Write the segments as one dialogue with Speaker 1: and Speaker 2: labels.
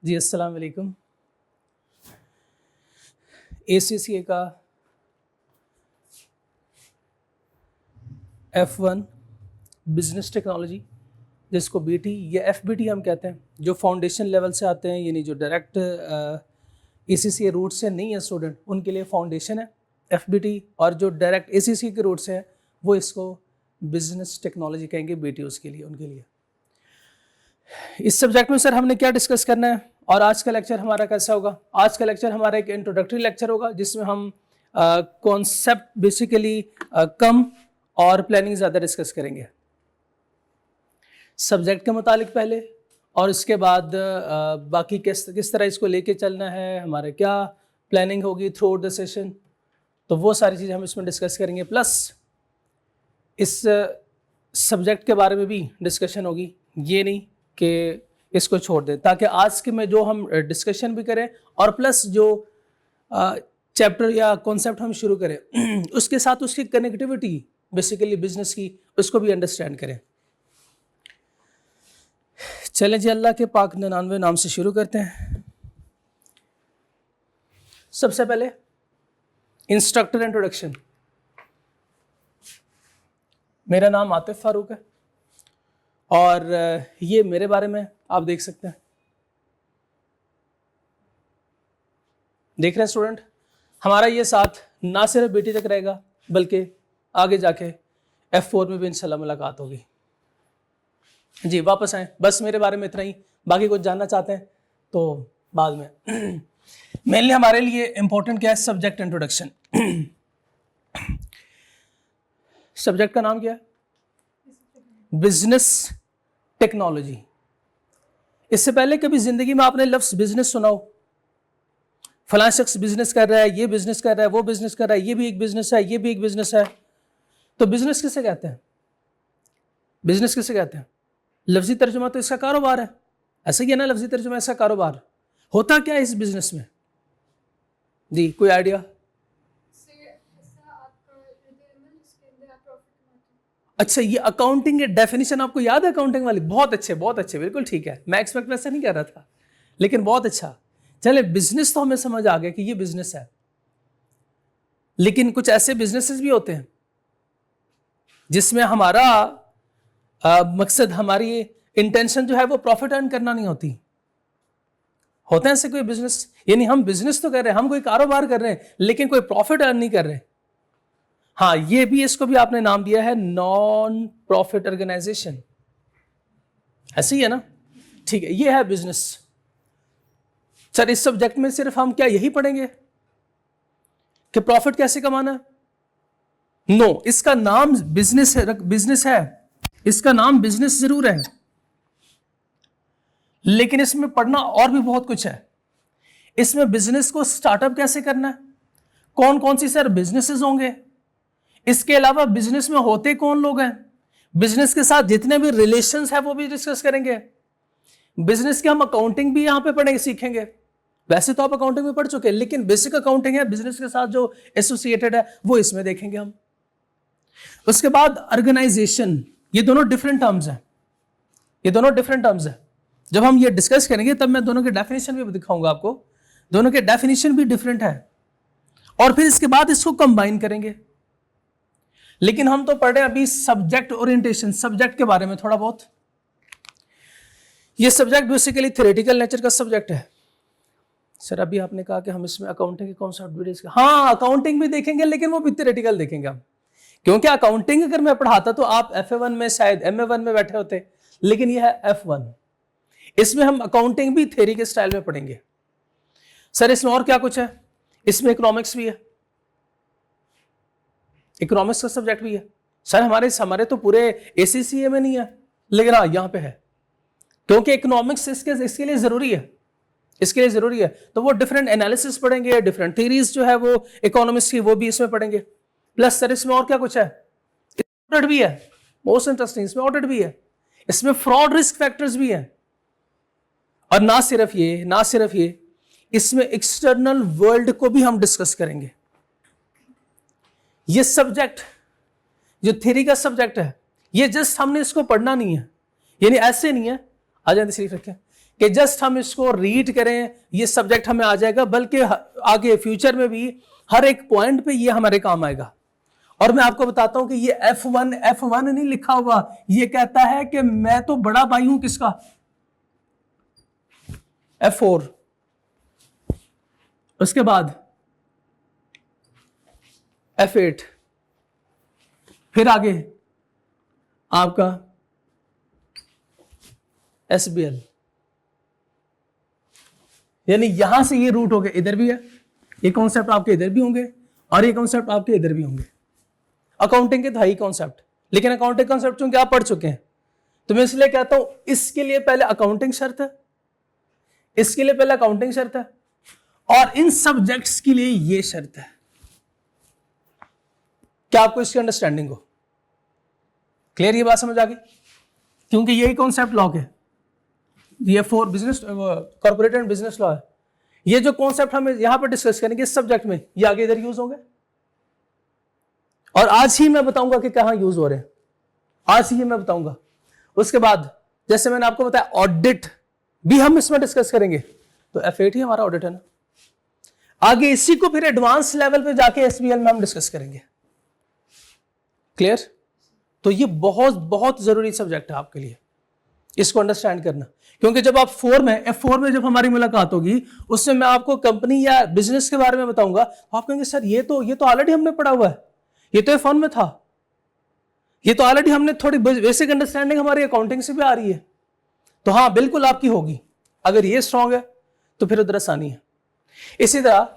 Speaker 1: जी अस्सलाम वालेकुम। ACCA का F1 बिजनेस टेक्नोलॉजी, जिसको BT या FBT हम कहते हैं, जो फाउंडेशन लेवल से आते हैं, यानी जो डायरेक्ट ACCA रूट से नहीं है स्टूडेंट, उनके लिए फाउंडेशन है FBT, और जो डायरेक्ट ACCA के रूट से है वो इसको बिजनेस टेक्नोलॉजी कहेंगे, BT उसके लिए, उनके लिए। इस सब्जेक्ट में सर हमने क्या डिस्कस करना है और आज का लेक्चर हमारा कैसा होगा? आज का लेक्चर हमारा एक इंट्रोडक्टरी लेक्चर होगा, जिसमें हम कॉन्सेप्ट बेसिकली कम और प्लानिंग ज़्यादा डिस्कस करेंगे सब्जेक्ट के मुतालिक पहले, और इसके बाद बाकी किस तरह इसको लेके चलना है, हमारे क्या प्लानिंग होगी थ्रू आउट द सेशन, तो वो सारी चीज़ें हम इसमें डिस्कस करेंगे। प्लस इस सब्जेक्ट के बारे में भी डिस्कशन होगी, ये नहीं कि इसको छोड़ दें, ताकि आज के में जो हम डिस्कशन भी करें और प्लस जो चैप्टर या कॉन्सेप्ट हम शुरू करें उसके साथ उसकी कनेक्टिविटी बेसिकली बिजनेस की, उसको भी अंडरस्टैंड करें। चलें जी, अल्लाह के पाक 99 नाम से शुरू करते हैं। सबसे पहले इंस्ट्रक्टर इंट्रोडक्शन। मेरा नाम आतिफ फारूक है और ये मेरे बारे में आप देख सकते हैं। देख रहे हैं स्टूडेंट, हमारा ये साथ ना सिर्फ BT तक रहेगा, बल्कि आगे जाके F4 में भी इंशाल्लाह मुलाकात होगी। जी वापस आए, बस मेरे बारे में इतना ही, बाकी कुछ जानना चाहते हैं तो बाद में। मेनली हमारे लिए इंपॉर्टेंट क्या है? Subject introduction. सब्जेक्ट का नाम क्या है? Business technology. इससे पहले कभी जिंदगी में आपने लफ्ज बिजनेस सुना हो? फलां शख्स बिजनेस कर रहा है, ये बिजनेस कर रहा है, वो बिजनेस कर रहा है, ये भी एक बिजनेस है, ये भी एक बिजनेस है। तो बिजनेस किसे कहते हैं? बिजनेस किसे कहते हैं? लफ्जी तर्जुमा तो इसका कारोबार है, ऐसा ही है ना? लफ्जी तर्जुमा इसका कारोबार। होता क्या है इस बिजनेस में? जी कोई आइडिया? अच्छा, ये अकाउंटिंग की डेफिनेशन आपको याद है? अकाउंटिंग वाली, बहुत अच्छे, बिल्कुल ठीक है। मैं एक्सपेक्ट वैसा नहीं कर रहा था, लेकिन बहुत अच्छा। चले, बिजनेस तो हमें समझ आ गया कि ये बिजनेस है, लेकिन कुछ ऐसे बिजनेसेस भी होते हैं जिसमें हमारा मकसद, हमारी इंटेंशन जो है वो प्रॉफिट अर्न करना नहीं होती। होते हैं ऐसे कोई बिजनेस, यानी हम बिजनेस तो कर रहे हैं, हम कोई कारोबार कर रहे हैं, लेकिन कोई प्रॉफिट अर्न नहीं कर रहे। हाँ, ये भी, इसको भी आपने नाम दिया है नॉन प्रॉफिट ऑर्गेनाइजेशन, ऐसे ही है ना? ठीक है, ये है बिजनेस। सर इस सब्जेक्ट में सिर्फ हम क्या यही पढ़ेंगे कि प्रॉफिट कैसे कमाना है? नो, इसका नाम बिजनेस है, इसका नाम बिजनेस जरूर है, लेकिन इसमें पढ़ना और भी बहुत कुछ है। इसमें बिजनेस को स्टार्टअप कैसे करना है, कौन कौन सी सर बिजनेसेस होंगे, इसके अलावा बिजनेस में होते कौन लोग हैं, बिजनेस के साथ जितने भी रिलेशंस है वो भी डिस्कस करेंगे। बिजनेस की हम अकाउंटिंग भी यहां पे पढ़ेंगे, सीखेंगे। वैसे तो आप अकाउंटिंग में पढ़ चुके हैं, लेकिन बेसिक अकाउंटिंग है, बिजनेस के साथ जो एसोसिएटेड है वो इसमें देखेंगे हम। उसके बाद ऑर्गेनाइजेशन, ये दोनों डिफरेंट टर्म्स हैं, ये दोनों डिफरेंट टर्म्स हैं। जब हम ये डिस्कस करेंगे तब मैं दोनों के डेफिनेशन भी दिखाऊंगा आपको, दोनों के डेफिनेशन भी डिफरेंट है, और फिर इसके बाद इसको कंबाइन करेंगे। लेकिन हम तो पढ़ रहे हैं अभी सब्जेक्ट ओरिएंटेशन, सब्जेक्ट के बारे में थोड़ा बहुत। ये सब्जेक्ट बेसिकली थ्योरेटिकल नेचर का सब्जेक्ट है। सर अभी आपने कहा कि हम इसमें अकाउंटिंग के कॉन्सेप्ट भी डिस्कस, हाँ अकाउंटिंग भी देखेंगे, लेकिन वो भी थ्योरेटिकल देखेंगे हम, क्योंकि अकाउंटिंग अगर मैं पढ़ाता तो आप FA1 में शायद MA1 में बैठे होते, लेकिन यह है F1। इसमें हम अकाउंटिंग भी थ्योरी के स्टाइल में पढ़ेंगे। सर इसमें और क्या कुछ है? इसमें इकोनॉमिक्स भी है, इकोनॉमिक्स का सब्जेक्ट भी है। सर हमारे तो पूरे ACCA में नहीं है, लेकिन हाँ यहां पे है, क्योंकि इकोनॉमिक्स इसके लिए जरूरी है, इसके लिए जरूरी है। तो वो डिफरेंट एनालिसिस पढ़ेंगे, डिफरेंट थ्योरीज जो है वो इकोनॉमिक्स की, वो भी इसमें पढ़ेंगे। प्लस सर इसमें और क्या कुछ है? ऑडिट भी है, मोस्ट इंटरेस्टिंग, इसमें ऑडिट भी है, इसमें फ्रॉड रिस्क फैक्टर्स भी है, और ना सिर्फ ये, इसमें एक्सटर्नल वर्ल्ड को भी हम डिस्कस करेंगे। ये सब्जेक्ट जो थ्योरी का सब्जेक्ट है, ये जस्ट हमने इसको पढ़ना नहीं है, यानी ऐसे नहीं है, आ जाए तशरीफ रखें, कि जस्ट हम इसको रीड करें ये सब्जेक्ट हमें आ जाएगा, बल्कि आगे फ्यूचर में भी हर एक पॉइंट पे ये हमारे काम आएगा। और मैं आपको बताता हूं कि ये F1 नहीं लिखा हुआ, ये कहता है कि मैं तो बड़ा भाई हूं किसका, F4, उसके बाद F8, फिर आगे आपका SBL, यानी यहां से ये रूट हो गए, इधर भी है, ये कॉन्सेप्ट आपके इधर भी होंगे और ये कॉन्सेप्ट आपके इधर भी होंगे। अकाउंटिंग के था ही कॉन्सेप्ट, लेकिन अकाउंटिंग कॉन्सेप्ट चूंकि आप पढ़ चुके हैं तो मैं इसलिए कहता हूं इसके लिए पहले अकाउंटिंग शर्त है, इसके लिए पहले अकाउंटिंग शर्त है, और इन सब्जेक्ट्स के लिए ये शर्त है। क्या आपको इसकी अंडरस्टैंडिंग हो? क्लियर ये बात समझ आ गई? क्योंकि यही कॉन्सेप्ट लॉ है, ये 4 business corporate and business law है। ये जो कॉन्सेप्ट हम यहां पर डिस्कस करेंगे इस सब्जेक्ट में, ये आगे इधर यूज होंगे, और आज ही मैं बताऊंगा कि कहां यूज हो रहे हैं, आज ही मैं बताऊंगा। उसके बाद जैसे मैंने आपको बताया ऑडिट भी हम इसमें डिस्कस करेंगे, तो F8 ही हमारा ऑडिट है ना। आगे इसी को फिर एडवांस लेवल पे जाके SBL में हम डिस्कस करेंगे। क्लियर? तो ये बहुत बहुत जरूरी सब्जेक्ट है आपके लिए, इसको अंडरस्टैंड करना, क्योंकि जब आप F4 में जब हमारी मुलाकात होगी उसमें मैं आपको कंपनी या बिजनेस के बारे में बताऊंगा, आप कहेंगे सर ये तो ऑलरेडी हमने पढ़ा हुआ है, ये तो F1 में था, ये तो ऑलरेडी हमने थोड़ी बेसिक अंडरस्टैंडिंग हमारी अकाउंटिंग से भी आ रही है। तो हाँ बिल्कुल आपकी होगी, अगर ये स्ट्रांग है तो फिर उधर आसानी है। इसी तरह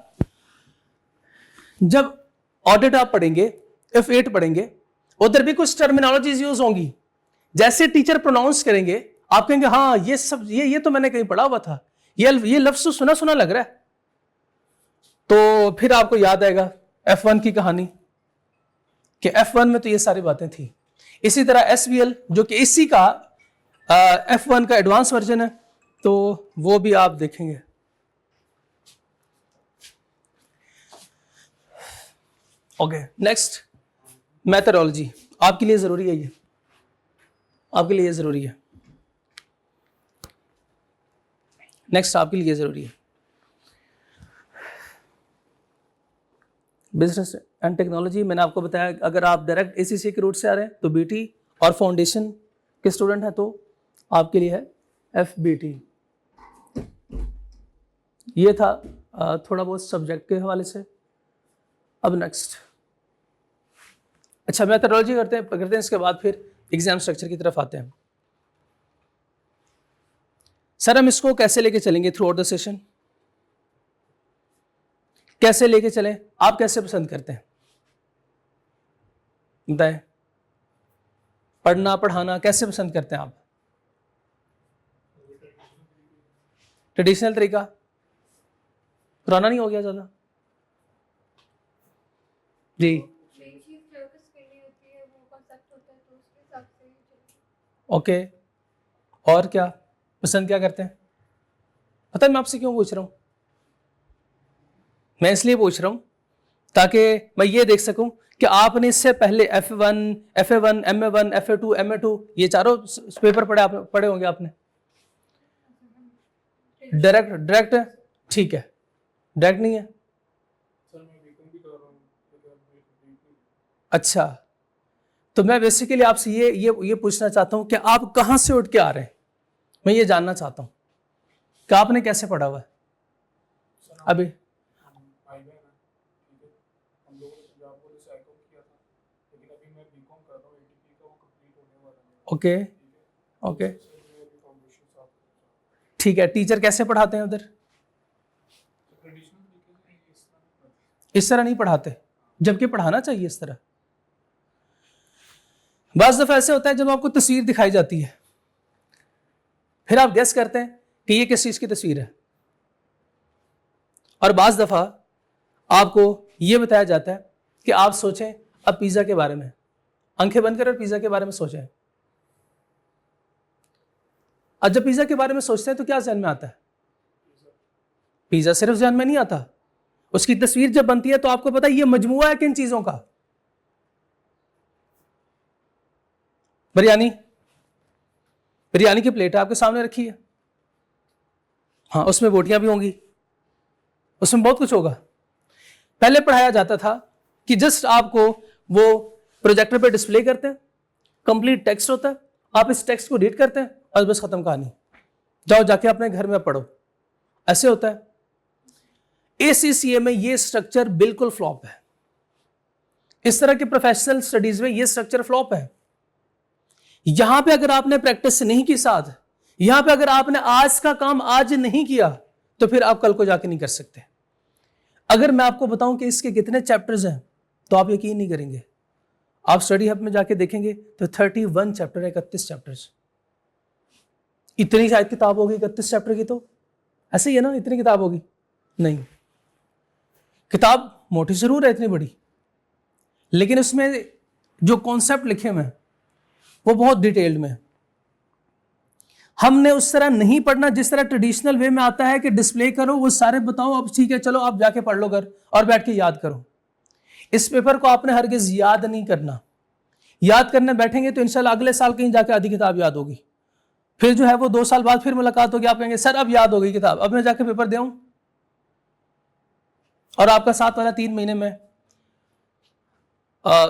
Speaker 1: जब ऑडिट आप पढ़ेंगे, F8 पढ़ेंगे, उधर भी कुछ टर्मिनोलॉजीज यूज होंगी, जैसे टीचर प्रोनाउंस करेंगे आप कहेंगे हाँ ये सब ये तो मैंने कहीं पढ़ा हुआ था, ये लफ्ज तो सुना सुना लग रहा है, तो फिर आपको याद आएगा F1 की कहानी कि F1 में तो ये सारी बातें थी। इसी तरह SBL जो कि इसी का F1 का एडवांस वर्जन है, तो वो भी आप देखेंगे। ओके, नेक्स्ट मेथडोलॉजी आपके लिए जरूरी है, ये आपके लिए जरूरी है। नेक्स्ट आपके लिए जरूरी है बिजनेस एंड टेक्नोलॉजी। मैंने आपको बताया अगर आप डायरेक्ट ACCA के रूट से आ रहे हैं तो BT, और फाउंडेशन के स्टूडेंट हैं तो आपके लिए है FBT। ये था थोड़ा बहुत सब्जेक्ट के हवाले से। अब नेक्स्ट, अच्छा मेथडोलॉजी करते हैं, इसके बाद फिर एग्जाम स्ट्रक्चर की तरफ आते हैं। सर हम इसको कैसे लेके चलेंगे थ्रू आउट द सेशन, कैसे लेके चलें, आप कैसे पसंद करते हैं बताएं? पढ़ना पढ़ाना कैसे पसंद करते हैं आप? ट्रेडिशनल तरीका, पुराना नहीं हो गया ज्यादा? जी ओके, और क्या पसंद क्या करते हैं? पता है मैं आपसे क्यों पूछ रहा हूं? मैं इसलिए पूछ रहा हूं ताकि मैं ये देख सकूं कि आपने इससे पहले F1, FA1, MA1, FA2, MA2 ये चारों पेपर पढ़े होंगे आपने। डायरेक्ट है, ठीक है, डायरेक्ट नहीं है। अच्छा, तो मैं बेसिकली आपसे ये पूछना चाहता हूं कि आप कहां से उठ के आ रहे हैं, मैं ये जानना चाहता हूं कि आपने कैसे पढ़ा हुआ है अभी। ओके ओके ठीक है, टीचर कैसे पढ़ाते हैं उधर? इस तरह नहीं पढ़ाते, जबकि पढ़ाना चाहिए इस तरह। बाज़ दफा ऐसे होता है जब आपको तस्वीर दिखाई जाती है फिर आप गेस करते हैं कि ये किस चीज की तस्वीर है, और बाज़ दफा आपको ये बताया जाता है कि आप सोचें अब पिज्जा के बारे में, आंखें बंद करें और पिज्जा के बारे में सोचें। और जब पिज्जा के बारे में सोचते हैं तो क्या ध्यान में आता है? पिज्जा सिर्फ ध्यान में नहीं आता, उसकी तस्वीर जब बनती है तो आपको पता है ये मजमुआ है किन चीजों का? बिरयानी की प्लेट आपके सामने रखी है, हाँ, उसमें बोटियां भी होंगी, उसमें बहुत कुछ होगा। पहले पढ़ाया जाता था कि जस्ट आपको वो प्रोजेक्टर पे डिस्प्ले करते हैं, कंप्लीट टेक्स्ट होता है, आप इस टेक्स्ट को रीड करते हैं और बस खत्म कहानी, जाओ जाके अपने घर में पढ़ो, ऐसे होता है। ACCA में ये स्ट्रक्चर बिल्कुल फ्लॉप है। इस तरह के प्रोफेशनल स्टडीज में ये स्ट्रक्चर फ्लॉप है। यहां पे अगर आपने प्रैक्टिस नहीं की साथ, यहां पे अगर आपने आज का काम आज नहीं किया तो फिर आप कल को जाके नहीं कर सकते। अगर मैं आपको बताऊं कि इसके कितने चैप्टर्स हैं तो आप यकीन नहीं करेंगे। आप स्टडी हब में जाके देखेंगे तो 31 चैप्टर है, 31 चैप्टर्स। इतनी शायद किताब होगी 31 चैप्टर की, तो ऐसे ही है ना, इतनी किताब होगी नहीं। किताब मोटी जरूर है इतनी बड़ी, लेकिन उसमें जो कॉन्सेप्ट लिखे हुए हैं वो बहुत डिटेल्ड में। हमने उस तरह नहीं पढ़ना जिस तरह ट्रेडिशनल वे में आता है कि डिस्प्ले करो, वो सारे बताओ, अब ठीक है चलो आप जाके पढ़ लो घर और बैठ के याद करो। इस पेपर को आपने हरगिज याद नहीं करना। याद करने बैठेंगे तो इंशाल्लाह अगले साल कहीं जाके आधी किताब याद होगी, फिर जो है वो 2 साल बाद फिर मुलाकात होगी, आप कहेंगे सर अब याद हो गई किताब, अब मैं जाके पेपर दे आऊं। और आपका साथ वाला 3 महीने में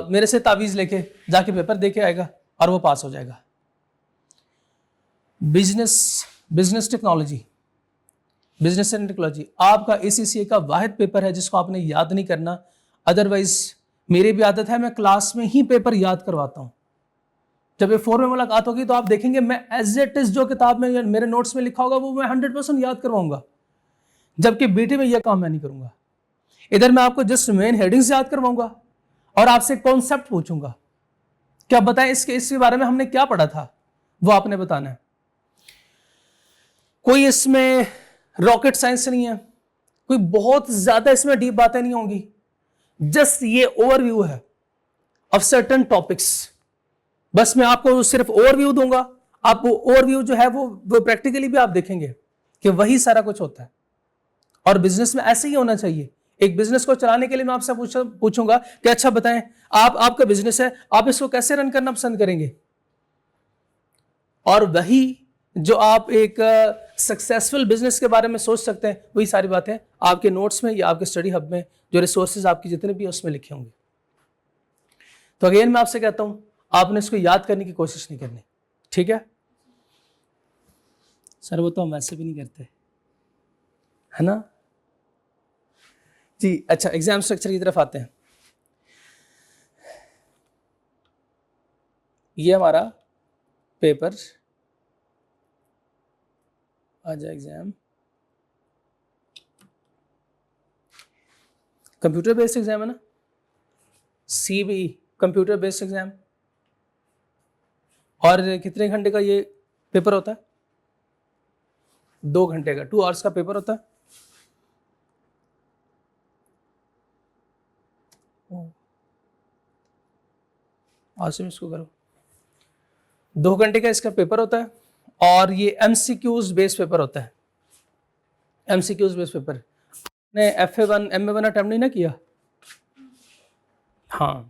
Speaker 1: मेरे से तावीज लेके जाके पेपर दे के आएगा और वो पास हो जाएगा। Business technology, business and technology आपका ACCA का वाहिद पेपर है जिसको आपने याद नहीं करना। अदरवाइज मेरी भी आदत है, मैं क्लास में ही पेपर याद करवाता हूं। जब ये 4 में मुलाकात होगी तो आप देखेंगे मैं एज इट इज जो किताब में मेरे नोट्स में लिखा होगा वो मैं 100% याद करवाऊंगा, जबकि BT में यह काम मैं नहीं करूंगा। इधर मैं आपको जस्ट मेन हेडिंग्स याद करवाऊंगा और आपसे कॉन्सेप्ट पूछूंगा क्या बताएं इसके बारे में हमने क्या पढ़ा था, वो आपने बताना है। कोई इसमें रॉकेट साइंस नहीं है, कोई बहुत ज्यादा इसमें डीप बातें नहीं होंगी, जस्ट ये ओवरव्यू है ऑफ सर्टेन टॉपिक्स। बस मैं आपको सिर्फ ओवरव्यू दूंगा, आप वो ओवरव्यू जो है वो प्रैक्टिकली भी आप देखेंगे कि वही सारा कुछ होता है। और बिजनेस में ऐसे ही होना चाहिए। एक बिजनेस को चलाने के लिए मैं आपसे पूछूंगा कि अच्छा बताएं आपका बिजनेस है, आप इसको कैसे रन करना पसंद करेंगे। और वही जो आप एक सक्सेसफुल बिजनेस के बारे में सोच सकते हैं, वही सारी बातें आपके नोट्स में या आपके स्टडी हब में जो रिसोर्सेज आपकी जितने भी उसमें लिखे होंगे। तो अगेन मैं आपसे कहता हूं आपने इसको याद करने की कोशिश नहीं करनी, ठीक है सर? वो तो हम वैसे भी नहीं करते, है ना जी। अच्छा, एग्जाम स्ट्रक्चर की तरफ आते हैं। ये हमारा पेपर आ जाए, एग्जाम कंप्यूटर बेस्ड एग्जाम है ना, CBE कंप्यूटर बेस्ड एग्जाम। और कितने घंटे का ये पेपर होता है? 2 घंटे का, 2 आवर्स का पेपर होता है। आज से इसको करो, 2 घंटे का इसका पेपर होता है और ये MCQs बेस्ड पेपर होता है। MCQs बेस्ड पेपर ने FA1 MA1 अटेम्प्ट नहीं ना किया? हाँ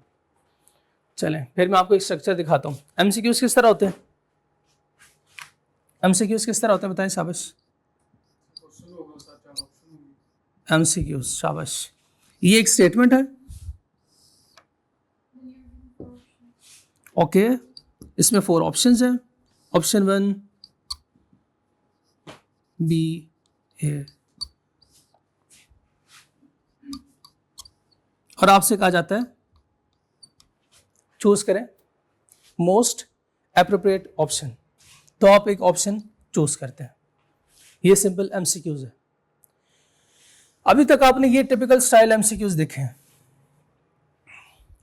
Speaker 1: चलें, फिर मैं आपको एक स्ट्रक्चर दिखाता हूँ। MCQs किस तरह होते हैं? MCQs किस तरह होते हैं बताएं, शाबाश। MCQs, शाबाश। ये एक स्टेटमेंट है, ओके इसमें 4 ऑप्शंस हैं। ऑप्शन 1 B A, और आपसे कहा जाता है चूज करें मोस्ट एप्रोप्रिएट ऑप्शन, तो आप एक ऑप्शन चूज करते हैं। ये सिंपल MCQs है। अभी तक आपने ये टिपिकल स्टाइल MCQs देखे हैं।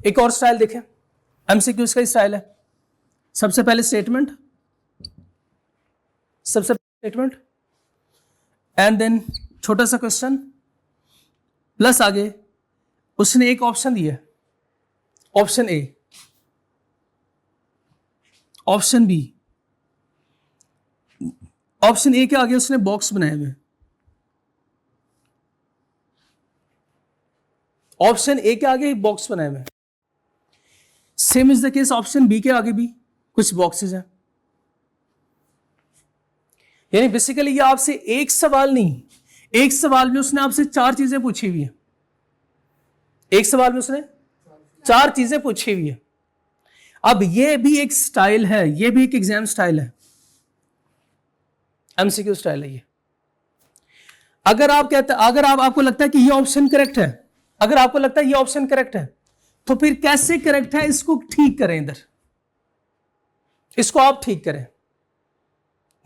Speaker 1: एक और स्टाइल देखें, MCQs का ही स्टाइल है। सबसे पहले स्टेटमेंट, एंड देन छोटा सा क्वेश्चन प्लस आगे उसने एक ऑप्शन दिया, option A, option B। Option A के आगे उसने बॉक्स बनाए हुए, ऑप्शन A के आगे एक बॉक्स बनाए हुए। Same is the case option B के आगे भी कुछ बॉक्सेस हैं। यानी बेसिकली ये आपसे एक सवाल नहीं, एक सवाल में उसने आपसे 4 चीजें पूछी हुई है, एक सवाल में उसने 4 चीजें पूछी हुई है। अब ये भी एक स्टाइल है, ये भी एक एग्जाम स्टाइल है, एमसीक्यू स्टाइल है ये। अगर आप कहते, अगर आपको लगता है कि ये ऑप्शन करेक्ट है, अगर आपको लगता है ये ऑप्शन करेक्ट है, तो फिर कैसे करेक्ट है इसको ठीक करें, इधर इसको आप ठीक करें।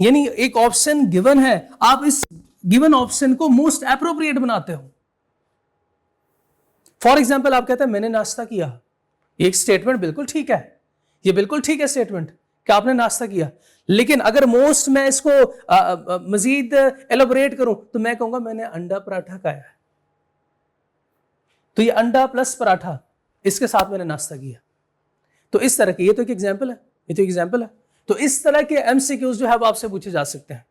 Speaker 1: यानी एक ऑप्शन गिवन है, आप इस गिवन ऑप्शन को मोस्ट एप्रोप्रिएट बनाते हो। फॉर एग्जाम्पल आप कहते हैं मैंने नाश्ता किया, एक स्टेटमेंट बिल्कुल ठीक है, ये बिल्कुल ठीक है स्टेटमेंट कि आपने नाश्ता किया, लेकिन अगर मोस्ट मैं इसको मजीद एलोबरेट करूं तो मैं कहूंगा मैंने अंडा पराठा खाया है, तो ये अंडा प्लस पराठा, इसके साथ मैंने नाश्ता किया। तो इस तरह के, ये तो एक एग्जाम्पल है, ये तो एग्जाम्पल है। तो इस तरह के एमसीक्यूज जो है वो आपसे पूछे जा सकते हैं,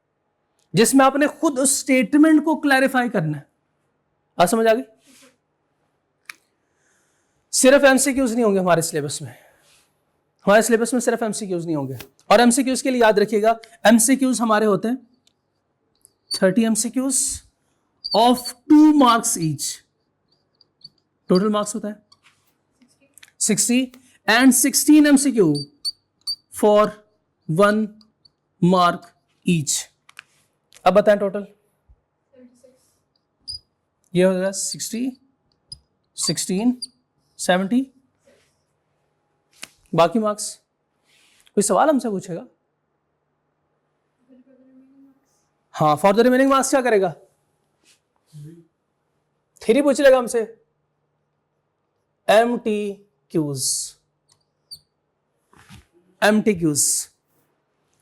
Speaker 1: जिसमें आपने खुद उस स्टेटमेंट को क्लैरिफाई करना है। आप समझ आ गई? सिर्फ एमसीक्यूज नहीं होंगे हमारे सिलेबस में, हमारे सिलेबस में सिर्फ एमसीक्यूज नहीं होंगे। और एमसीक्यूज के लिए याद रखिएगा, एमसीक्यूज हमारे होते हैं 30 MCQs of 2 marks each. Total marks होता है 60 and 16 MCQ for 1 mark each. अब बताएं टोटल, ये हो जाएगा 60, 16, 70, बाकी मार्क्स। कोई सवाल हमसे पूछेगा? हाँ, फॉर द रिमेनिंग मार्क्स क्या करेगा? 3 पूछ लेगा हमसे, MTQs। MTQs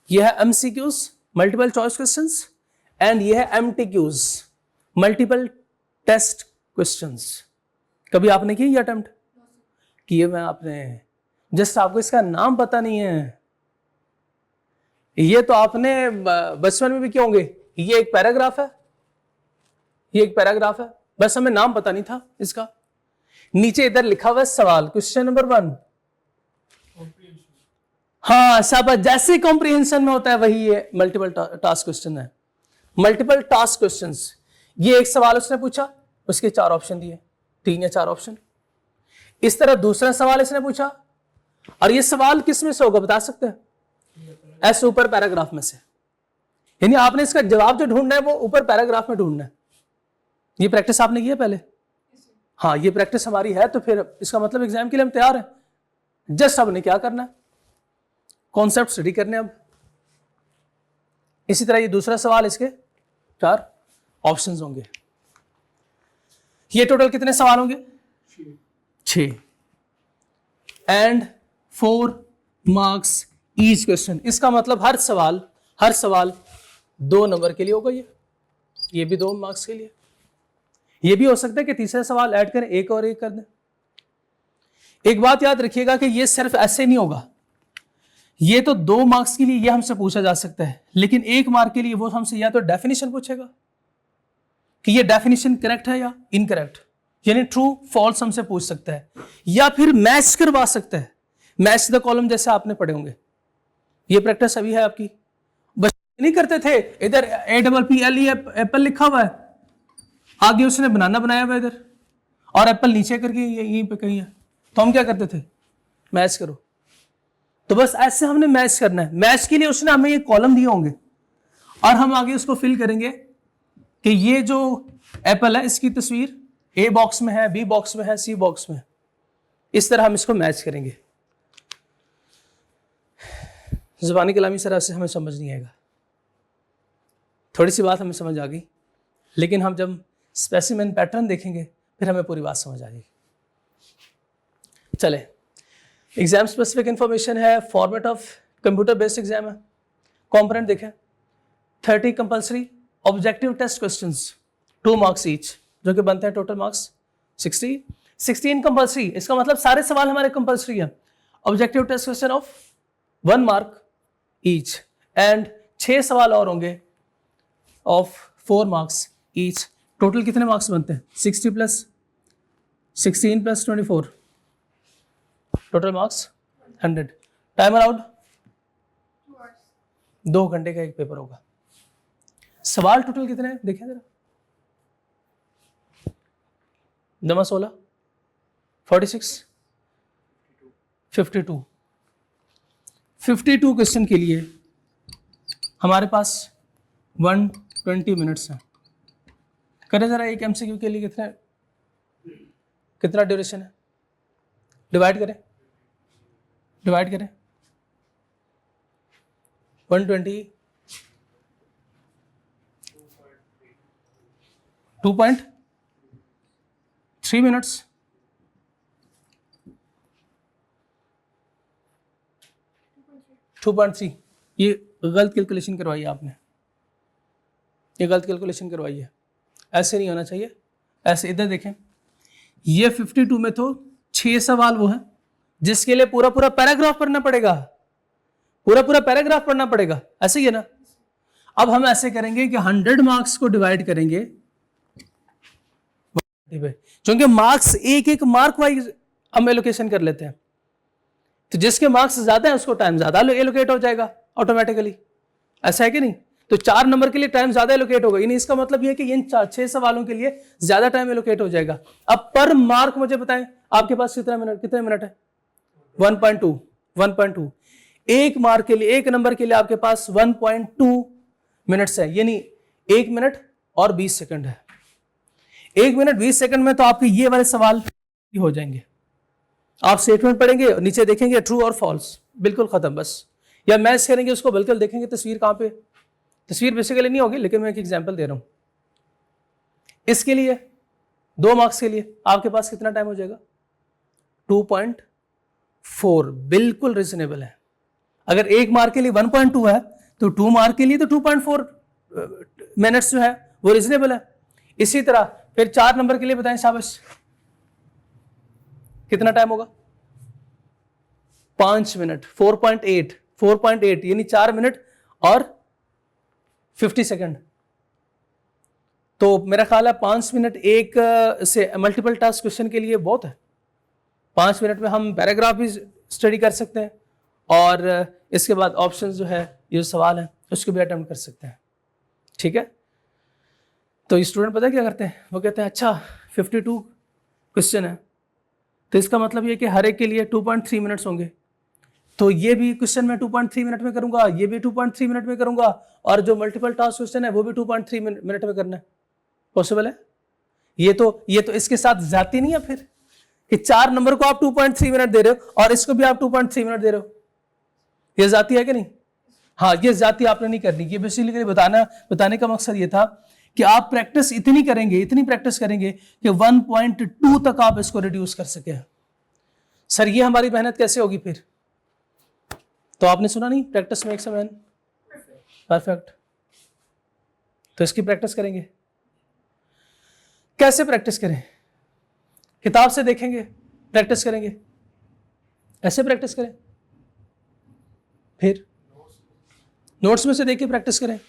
Speaker 1: यह है MCQs multiple choice questions, and यह है MTQs मल्टीपल टेस्ट क्वेश्चंस। कभी आपने किया ये अटेम्प्ट? किए मैं आपने, जस्ट आपको इसका नाम पता नहीं है। ये तो आपने बचपन में भी किए होंगे। ये एक पैराग्राफ है, ये एक पैराग्राफ है, बस हमें नाम पता नहीं था इसका। नीचे इधर लिखा हुआ है सवाल, क्वेश्चन नंबर 1। हाँ शाबाश, जैसे कॉम्प्रिहेंशन में होता है वही ये मल्टीपल टास्क क्वेश्चन है। मल्टीपल टास्क क्वेश्चंस, ये एक सवाल उसने पूछा, उसके 4 ऑप्शन दिए, 3 या 4 ऑप्शन। इस तरह दूसरा सवाल इसने पूछा, और ये सवाल किस में से होगा बता सकते हैं? ऐसे ऊपर पैराग्राफ में से। यानी आपने इसका जवाब जो ढूंढना है वो ऊपर पैराग्राफ में ढूंढना है। ये प्रैक्टिस आपने की है पहले? हाँ, ये प्रैक्टिस हमारी है, तो फिर इसका मतलब एग्जाम के लिए हम तैयार हैं। जस्ट हमने क्या करना है, कॉन्सेप्ट स्टडी करने अब। इसी तरह ये दूसरा सवाल, इसके 4 ऑप्शंस होंगे। ये टोटल कितने सवाल होंगे? 6 एंड 4 मार्क्स ईच क्वेश्चन। इसका मतलब हर सवाल 2 नंबर के लिए होगा। ये भी 2 मार्क्स के लिए। ये भी हो सकता है कि तीसरा सवाल ऐड करें, 1 और 1 कर दें। एक बात याद रखिएगा कि ये सिर्फ ऐसे नहीं होगा, ये तो 2 मार्क्स के लिए ये हमसे पूछा जा सकता है, लेकिन 1 मार्क के लिए वो हमसे या तो डेफिनेशन पूछेगा कि ये डेफिनेशन करेक्ट है या इनकरेक्ट, यानी ट्रू फॉल्स हमसे पूछ सकता है, या फिर मैच करवा सकता है, मैच द कॉलम जैसे आपने पढ़े होंगे। ये प्रैक्टिस अभी है आपकी। बस नहीं करते थे, इधर APPLE एप्पल लिखा हुआ है, आगे उसने बनाना बनाया हुआ इधर, और एप्पल नीचे करके यहीं पे कहीं है, तो हम क्या करते थे? मैच करो। तो बस ऐसे हमने मैच करना है। मैच के लिए उसने हमें ये कॉलम दिए होंगे, और हम आगे उसको फिल करेंगे कि ये जो एप्पल है इसकी तस्वीर A बॉक्स में है, B बॉक्स में है, C बॉक्स में है। इस तरह हम इसको मैच करेंगे। ज़ुबानी कलामी सर से हमें समझ नहीं आएगा, थोड़ी सी बात हमें समझ आ गई, लेकिन हम जब स्पेसिमेन पैटर्न देखेंगे फिर हमें पूरी बात समझ आ जाएगी। चले, एग्जाम स्पेसिफिक इंफॉर्मेशन है, format of computer based exam है। कॉम्पोनेंट देखें, 30 compulsory objective test questions 2 marks each, जो कि बनते हैं टोटल मार्क्स 60। 16 कंपल्सरी, इसका मतलब सारे सवाल हमारे कंपल्सरी हैं। Objective test question of 1 mark each, and 6 सवाल और होंगे ऑफ 4 मार्क्स ईच। टोटल कितने मार्क्स बनते हैं? 60 plus 16 plus 24, total marks 100। Time allowed 2 घंटे का एक पेपर होगा। सवाल टोटल कितने हैं देखें जरा, 16, 46, 52 क्वेश्चन के लिए हमारे पास 120 मिनट्स हैं। करें जरा एक एमसीक्यू के लिए कितना ड्यूरेशन है, डिवाइड करें 120 2.3 मिनट्स। ये गलत कैलकुलेशन करवाई है आपने, ये गलत कैलकुलेशन करवाई है, ऐसे नहीं होना चाहिए। ऐसे इधर देखें, ये 52 में तो 6 सवाल वो हैं जिसके लिए पूरा पैराग्राफ पढ़ना पड़ेगा, पूरा पैराग्राफ पढ़ना पड़ेगा, ऐसे ही है ना। अब हम ऐसे करेंगे कि 100 मार्क्स को डिवाइड करेंगे, क्योंकि मार्क्स एक मार्क वाइज हम एलोकेशन कर लेते हैं, तो जिसके मार्क्स ज्यादा है उसको टाइम ज्यादा एलोकेट हो जाएगा ऑटोमेटिकली, ऐसा है कि नहीं। तो 4 नंबर के लिए टाइम ज्यादा एलोकेट होगा, यानी इसका मतलब यह कि इन 6 सवालों के लिए ज्यादा टाइम एलोकेट हो जाएगा। अब पर मार्क मुझे बताएं आपके पास कितने मिनट है? 1.2। एक मार्क के लिए, एक नंबर के लिए आपके पास 1.2 मिनट्स है, यानी 1 मिनट और 20 सेकंड है। 1 मिनट 20 सेकंड में तो आपके ये वाले सवाल हो जाएंगे। आप स्टेटमेंट पढ़ेंगे, नीचे देखेंगे ट्रू और फॉल्स, बिल्कुल खत्म बस। या मैच करेंगे उसको, बिल्कुल देखेंगे तस्वीर कहां पे, तस्वीर बेसिकली नहीं होगी, लेकिन मैं एक एग्जांपल दे रहा हूं। इसके लिए 2 मार्क्स के लिए आपके पास कितना टाइम हो जाएगा? 2.4, बिल्कुल रिजनेबल है। अगर 1 मार्क के लिए 1.2 है तो 2 मार्क के लिए तो 2.4 मिनट्स जो है वो रिजनेबल है। इसी तरह फिर 4 नंबर के लिए बताएं शाबाश, कितना टाइम होगा? 5 मिनट, 4.8 यानी 4 मिनट और 50 सेकंड। तो मेरा ख्याल है 5 मिनट एक से मल्टीपल टास्क क्वेश्चन के लिए बहुत है। 5 मिनट में हम पैराग्राफ भी स्टडी कर सकते हैं और इसके बाद ऑप्शंस जो है, ये सवाल है उसको भी अटेम्प्ट कर सकते हैं, ठीक है। तो स्टूडेंट पता है क्या करते हैं, वो कहते हैं अच्छा 52 क्वेश्चन है तो इसका मतलब ये कि हर एक के लिए 2.3 मिनट्स होंगे, तो ये भी क्वेश्चन मैं 2.3 मिनट में करूंगा, ये भी 2.3 मिनट में करूंगा, और जो मल्टीपल टास्क क्वेश्चन है वो भी 2.3 मिनट में करना है। पॉसिबल है? ये तो इसके साथ जाती नहीं है फिर कि 4 नंबर को आप 2.3 मिनट दे रहे हो और इसको भी आप 2.3 मिनट दे रहे हो, ये जाती है कि नहीं? हाँ, ये जाती आपने नहीं करनी। ये बेसिकली बताने का मकसद ये था कि आप प्रैक्टिस इतनी प्रैक्टिस करेंगे कि 1.2 तक आप इसको रिड्यूस कर सके। सर ये हमारी मेहनत कैसे होगी फिर? तो आपने सुना नहीं, practice makes a man perfect. तो इसकी प्रैक्टिस करेंगे। कैसे प्रैक्टिस करें? किताब से देखेंगे, प्रैक्टिस करेंगे, ऐसे प्रैक्टिस करें, फिर नोट्स में से देख के प्रैक्टिस करें।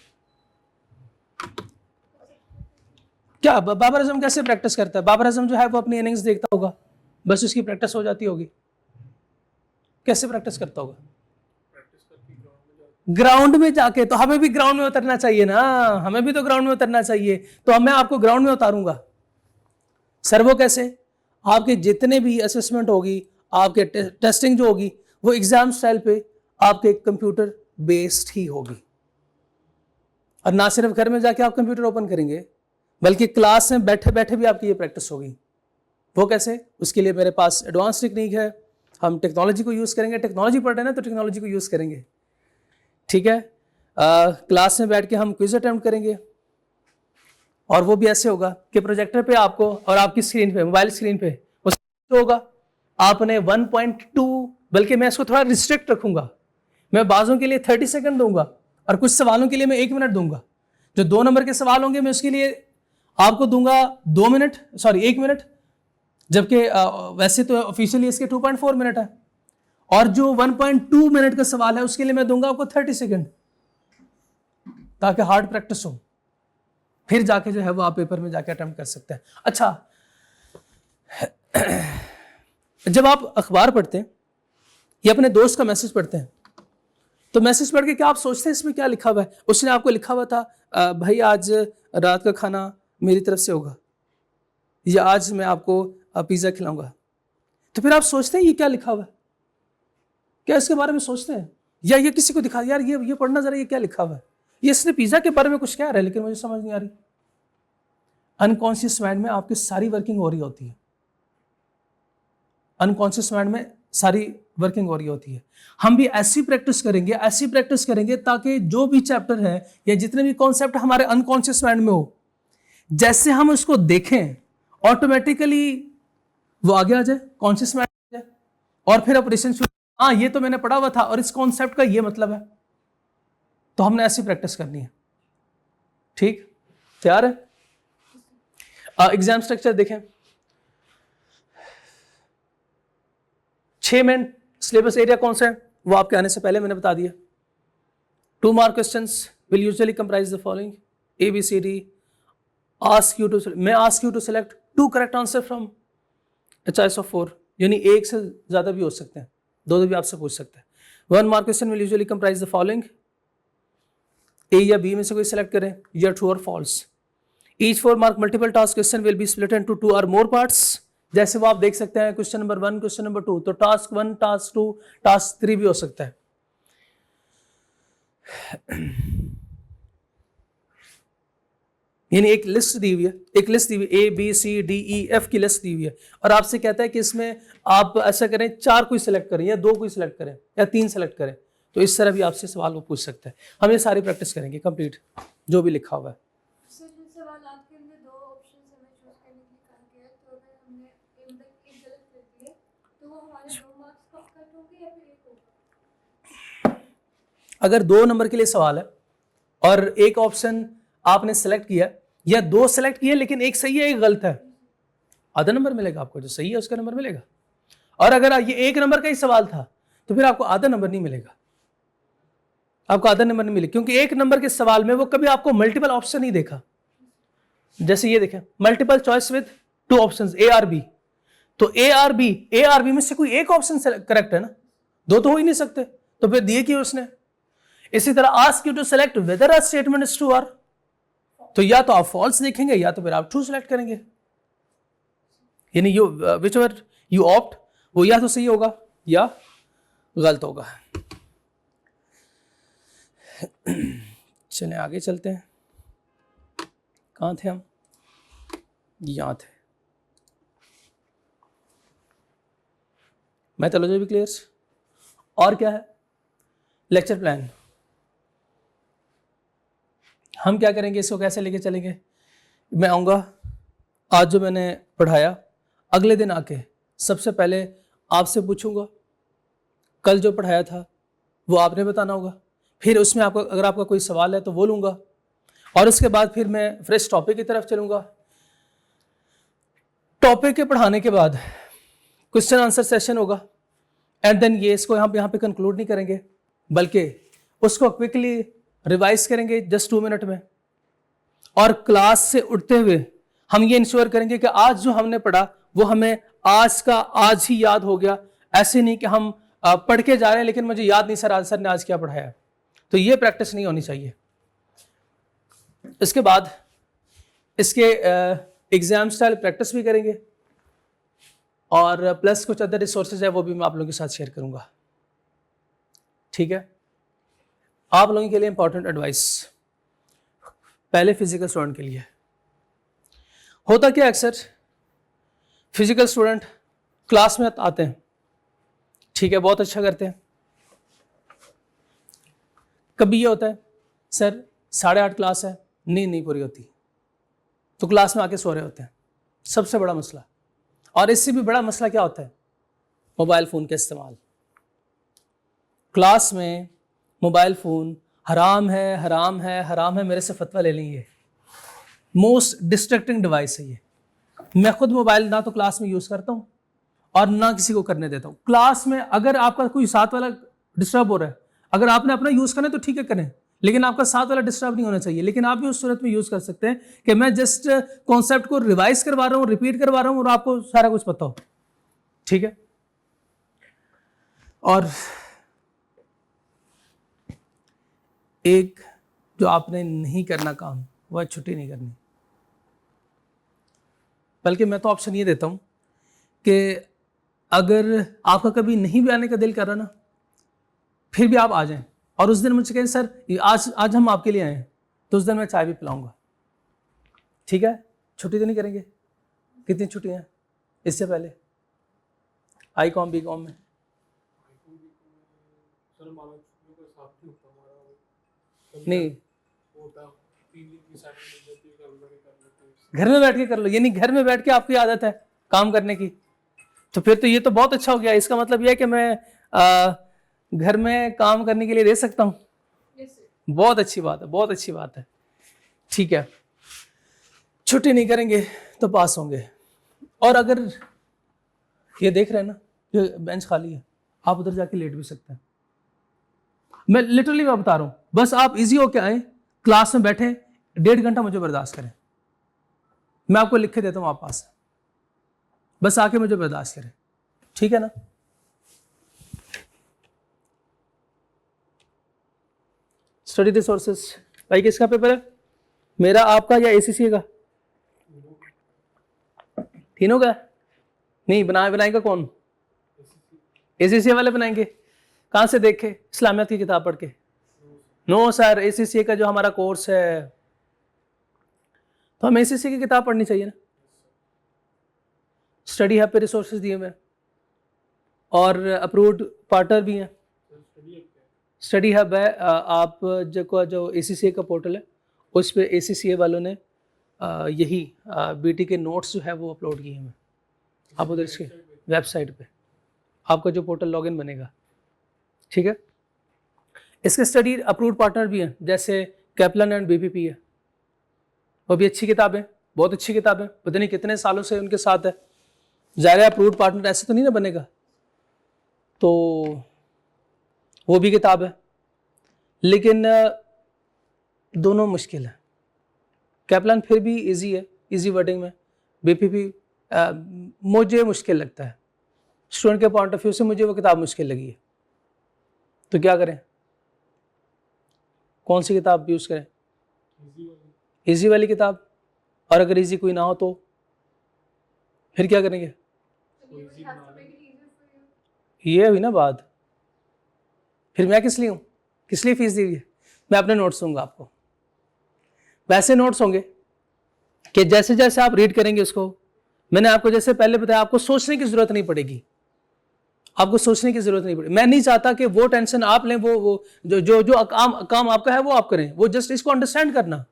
Speaker 1: क्या बाबर आजम कैसे प्रैक्टिस करता है? बाबर आजम जो है वो अपनी इनिंग्स देखता होगा, बस उसकी प्रैक्टिस हो जाती होगी। कैसे प्रैक्टिस करता होगा? ग्राउंड में जाके। तो हमें भी ग्राउंड में उतरना चाहिए ना, हमें भी तो ग्राउंड में उतरना चाहिए। तो मैं आपको ग्राउंड में उतारूंगा। सर वो कैसे? आपके जितने भी असेसमेंट होगी, आपके टेस्टिंग जो होगी, वो एग्जाम स्टाइल पे आपके कंप्यूटर बेस्ड ही होगी। और ना सिर्फ घर में जाके आप कंप्यूटर ओपन करेंगे, बल्कि क्लास में बैठे बैठे भी आपकी ये प्रैक्टिस होगी। वो कैसे? उसके लिए मेरे पास एडवांस टेक्निक है। हम टेक्नोलॉजी को यूज़ करेंगे, टेक्नोलॉजी पढ़ रहे हैं ना तो टेक्नोलॉजी को यूज़ करेंगे, ठीक है। क्लास में बैठ के हम क्विज अटेम्प्ट करेंगे, और वो भी ऐसे होगा कि प्रोजेक्टर पे आपको और आपकी स्क्रीन पे, मोबाइल स्क्रीन पे तो होगा आपने 1.2, बल्कि मैं इसको थोड़ा रिस्ट्रिक्ट रखूंगा। मैं बाजों के लिए 30 सेकंड दूंगा और कुछ सवालों के लिए मैं 1 मिनट दूंगा। जो 2 नंबर के सवाल होंगे मैं उसके लिए आपको दूंगा 1 मिनट, जबकि वैसे तो ऑफिशियली इसके 2.4 मिनट है। और जो 1.2 मिनट का सवाल है उसके लिए मैं दूंगा आपको 30 सेकंड, ताकि हार्ड प्रैक्टिस हो। फिर जाके जो है वो आप पेपर में जाके अटेम्प्ट कर सकते हैं। अच्छा, जब आप अखबार पढ़ते हैं या अपने दोस्त का मैसेज पढ़ते हैं तो मैसेज पढ़ के क्या आप सोचते हैं इसमें क्या लिखा हुआ है? उसने आपको लिखा हुआ था भाई आज रात का खाना मेरी तरफ से होगा, या आज मैं आपको पिज्ज़ा खिलाऊंगा। तो फिर आप सोचते हैं ये क्या लिखा हुआ है? क्या इसके बारे में सोचते हैं? या ये किसी को दिखा यार ये पढ़ना जरा, ये क्या लिखा हुआ है? ये इसने पिज्ज़ा के बारे में कुछ कह रहा है लेकिन मुझे समझ नहीं आ रही। अनकॉन्शियस माइंड में आपकी सारी वर्किंग हो रही होती है, अनकॉन्शियस माइंड में सारी वर्किंग हो रही होती है। हम भी ऐसी प्रैक्टिस करेंगे ताकि जो भी चैप्टर है या जितने भी कॉन्सेप्ट हमारे अनकॉन्शियस माइंड में हो, जैसे हम उसको देखें ऑटोमेटिकली वो आगे आ जाए, कॉन्शियस माइंड आ जाए, और फिर ऑपरेशन शुरू। हाँ ये तो मैंने पढ़ा हुआ था और इस कॉन्सेप्ट का ये मतलब है। तो हमने ऐसी प्रैक्टिस करनी है। ठीक, तैयार है? एग्जाम स्ट्रक्चर देखें। 6 मेन सिलेबस एरिया कौन सा है वो आपके आने से पहले मैंने बता दिया। 2 mark questions will usually comprise the following ABCD। May ask you to select 2 correct answer from a choice of 4, यानी एक से ज्यादा भी हो सकते हैं, 2 भी आपसे पूछ सकते हैं। 1 mark question will usually comprise the following, A या B में से कोई सेलेक्ट करें, या ट्रू और false. Each 4 mark multiple task question will be split into 2 or more parts। जैसे वो आप देख सकते हैं क्वेश्चन नंबर 1, क्वेश्चन नंबर 2, तो टास्क 1, टास्क 2, टास्क 3 भी हो सकता है। यानी एक लिस्ट दी हुई है, A B C D E F की लिस्ट दी हुई है, और आपसे कहता है कि इसमें आप ऐसा करें 4 कोई सिलेक्ट करें, या 2 कोई सिलेक्ट करें, या 3 सिलेक्ट करें। तो इस तरह भी आपसे सवाल वो पूछ सकता है। हम ये सारी प्रैक्टिस करेंगे कंप्लीट जो भी लिखा हुआ है। अगर 2 नंबर के लिए सवाल है और एक ऑप्शन आपने सेलेक्ट किया, या 2 सेलेक्ट किए लेकिन एक सही है एक गलत है, आधा नंबर मिलेगा आपको, जो सही है उसका नंबर मिलेगा। और अगर ये 1 नंबर का ही सवाल था तो फिर आपको आधा नंबर नहीं मिलेगा, आपको आधा नंबर नहीं मिलेगा, क्योंकि 1 नंबर के सवाल में वो कभी आपको मल्टीपल ऑप्शन नहीं देखा। जैसे ये देखें, multiple choice with 2 options A और B, तो A और B में से कोई एक ऑप्शन करेक्ट है ना, 2 तो हो ही नहीं सकते, तो फिर दिए क्यों उसने। इसी तरह ask you to select whether a statement is true और, तो या तो आप फॉल्स देखेंगे या तो फिर आप ट्रू सेलेक्ट करेंगे, यानी you which ever you opt, वो या तो सही होगा या गलत होगा। चलें आगे चलते हैं, कहाँ थे हम, यहाँ थे। मैथोलॉजी भी क्लियर। और क्या है, लेक्चर प्लान। हम क्या करेंगे, इसको कैसे लेके चलेंगे। मैं आऊँगा, आज जो मैंने पढ़ाया अगले दिन आके सबसे पहले आपसे पूछूंगा कल जो पढ़ाया था वो आपने बताना होगा, फिर उसमें आपका अगर आपका कोई सवाल है तो वो लूँगा, और उसके बाद फिर मैं फ्रेश टॉपिक की तरफ चलूँगा। टॉपिक के पढ़ाने के बाद क्वेश्चन आंसर सेशन होगा, एंड देन ये इसको यहाँ पे कंक्लूड नहीं करेंगे, बल्कि उसको क्विकली रिवाइज करेंगे जस्ट 2 मिनट में, और क्लास से उठते हुए हम ये इंश्योर करेंगे कि आज जो हमने पढ़ा वो हमें आज का आज ही याद हो गया। ऐसे नहीं कि हम पढ़ के जा रहे हैं लेकिन मुझे याद नहीं सर ने आज क्या पढ़ाया, तो ये प्रैक्टिस नहीं होनी चाहिए। इसके बाद इसके एग्जाम स्टाइल प्रैक्टिस भी करेंगे, और प्लस कुछ अदर रिसोर्सेज है वो भी मैं आप लोगों के साथ शेयर करूंगा। ठीक है, आप लोगों के लिए इंपॉर्टेंट एडवाइस, पहले फिजिकल स्टूडेंट के लिए होता क्या, अक्सर फिजिकल स्टूडेंट क्लास में आते हैं, ठीक है, बहुत अच्छा करते हैं, कभी ये होता है सर 8:30 क्लास है, नींद नहीं पूरी होती, तो क्लास में आके सो रहे होते हैं, सबसे बड़ा मसला। और इससे भी बड़ा मसला क्या होता है, मोबाइल फ़ोन का इस्तेमाल। क्लास में मोबाइल फ़ोन हराम है, हराम है, हराम है, मेरे से फतवा ले लेंगे। मोस्ट डिस्ट्रैक्टिंग डिवाइस है ये। मैं खुद मोबाइल ना तो क्लास में यूज़ करता हूँ और ना किसी को करने देता हूँ। क्लास में अगर आपका कोई साथ वाला डिस्टर्ब हो रहा है, अगर आपने अपना यूज़ करना है तो ठीक है करें, लेकिन आपका साथ वाला डिस्टर्ब नहीं होना चाहिए। लेकिन आप भी उस सूरत में यूज़ कर सकते हैं कि मैं जस्ट कॉन्सेप्ट को रिवाइज करवा रहा हूँ, रिपीट करवा रहा हूँ, और आपको सारा कुछ पता हो, ठीक है। और एक जो आपने नहीं करना काम, वह छुट्टी नहीं करनी। बल्कि मैं तो ऑप्शन ये देता हूँ कि अगर आपका कभी नहीं भी आने का दिल कर रहा ना, फिर भी आप आ जाएं और उस दिन मुझसे कहें सर आज हम आपके लिए आए हैं, तो उस दिन मैं चाय भी पिलाऊंगा। ठीक है, छुट्टी तो नहीं करेंगे। कितनी छुट्टियां हैं इससे पहले आई कॉम बी कॉम में? नहीं, घर में बैठ के कर लो, यानी घर में बैठ के आपकी आदत है काम करने की, तो फिर तो ये तो बहुत अच्छा हो गया। इसका मतलब ये है कि मैं घर में काम करने के लिए दे सकता हूँ। बहुत अच्छी बात है, बहुत अच्छी बात है। ठीक है, छुट्टी नहीं करेंगे तो पास होंगे। और अगर ये देख रहे हैं ना, ये बेंच खाली है, आप उधर जाके लेट भी सकते हैं। मैं लिटरली मैं बता रहा हूँ, बस आप इजी होके आए, क्लास में बैठे 1.5 घंटा मुझे बर्दाश्त करें, मैं आपको लिख के देता हूँ आप पास, बस आके मुझे बर्दाश्त करें। ठीक है ना? स्टडी रिसोर्सेज, भाई किसका पेपर है? मेरा, आपका या एसीसी का? तीनों का? नहीं, बनाएगा कौन? एसीसी वाले बनाएंगे। कहाँ से देखे? इस्लामियत की किताब पढ़ के? नो सर, एसीसी का जो हमारा कोर्स है, तो हमें एसीसी की किताब पढ़नी चाहिए ना। स्टडी हब पे रिसोर्सेज दिए हुए हैं और अप्रूव्ड पार्टनर भी हैं। स्टडी हब है, आप जो एसीसीए का पोर्टल है, उस पे एसीसीए वालों ने यही बीटी के नोट्स जो है वो अपलोड किए हैं। आप उधर इसके वेबसाइट पे आपका जो पोर्टल लॉगिन बनेगा, ठीक है। इसके स्टडी अप्रूव्ड पार्टनर भी हैं, जैसे कैपलन एंड बीपीपी है, वो भी अच्छी किताब है, बहुत अच्छी किताब है, पता नहीं कितने सालों से उनके साथ है। ज़ाहिर अप्रूव्ड पार्टनर ऐसे तो नहीं ना बनेगा, तो वो भी किताब है, लेकिन दोनों मुश्किल है। कैपलन फिर भी इजी है, इजी वर्डिंग में। बीपीपी मुझे मुश्किल लगता है, स्टूडेंट के पॉइंट ऑफ व्यू से मुझे वो किताब मुश्किल लगी है। तो क्या करें, कौन सी किताब यूज़ करें? इजी वाली किताब। और अगर इजी कोई ना हो तो फिर क्या करेंगे? ये हुई ना बात, फिर मैं किस लिए हूँ, किस लिए फीस दी हुई है? मैं अपने नोट्स दूंगा आपको, वैसे नोट्स होंगे कि जैसे जैसे आप रीड करेंगे उसको, मैंने आपको जैसे पहले बताया, आपको सोचने की जरूरत नहीं पड़ेगी, आपको सोचने की जरूरत नहीं पड़ेगी। मैं नहीं चाहता कि वो टेंशन आप लें, वो जो काम आपका है वो आप करें, वो जस्ट इसको अंडरस्टैंड करना,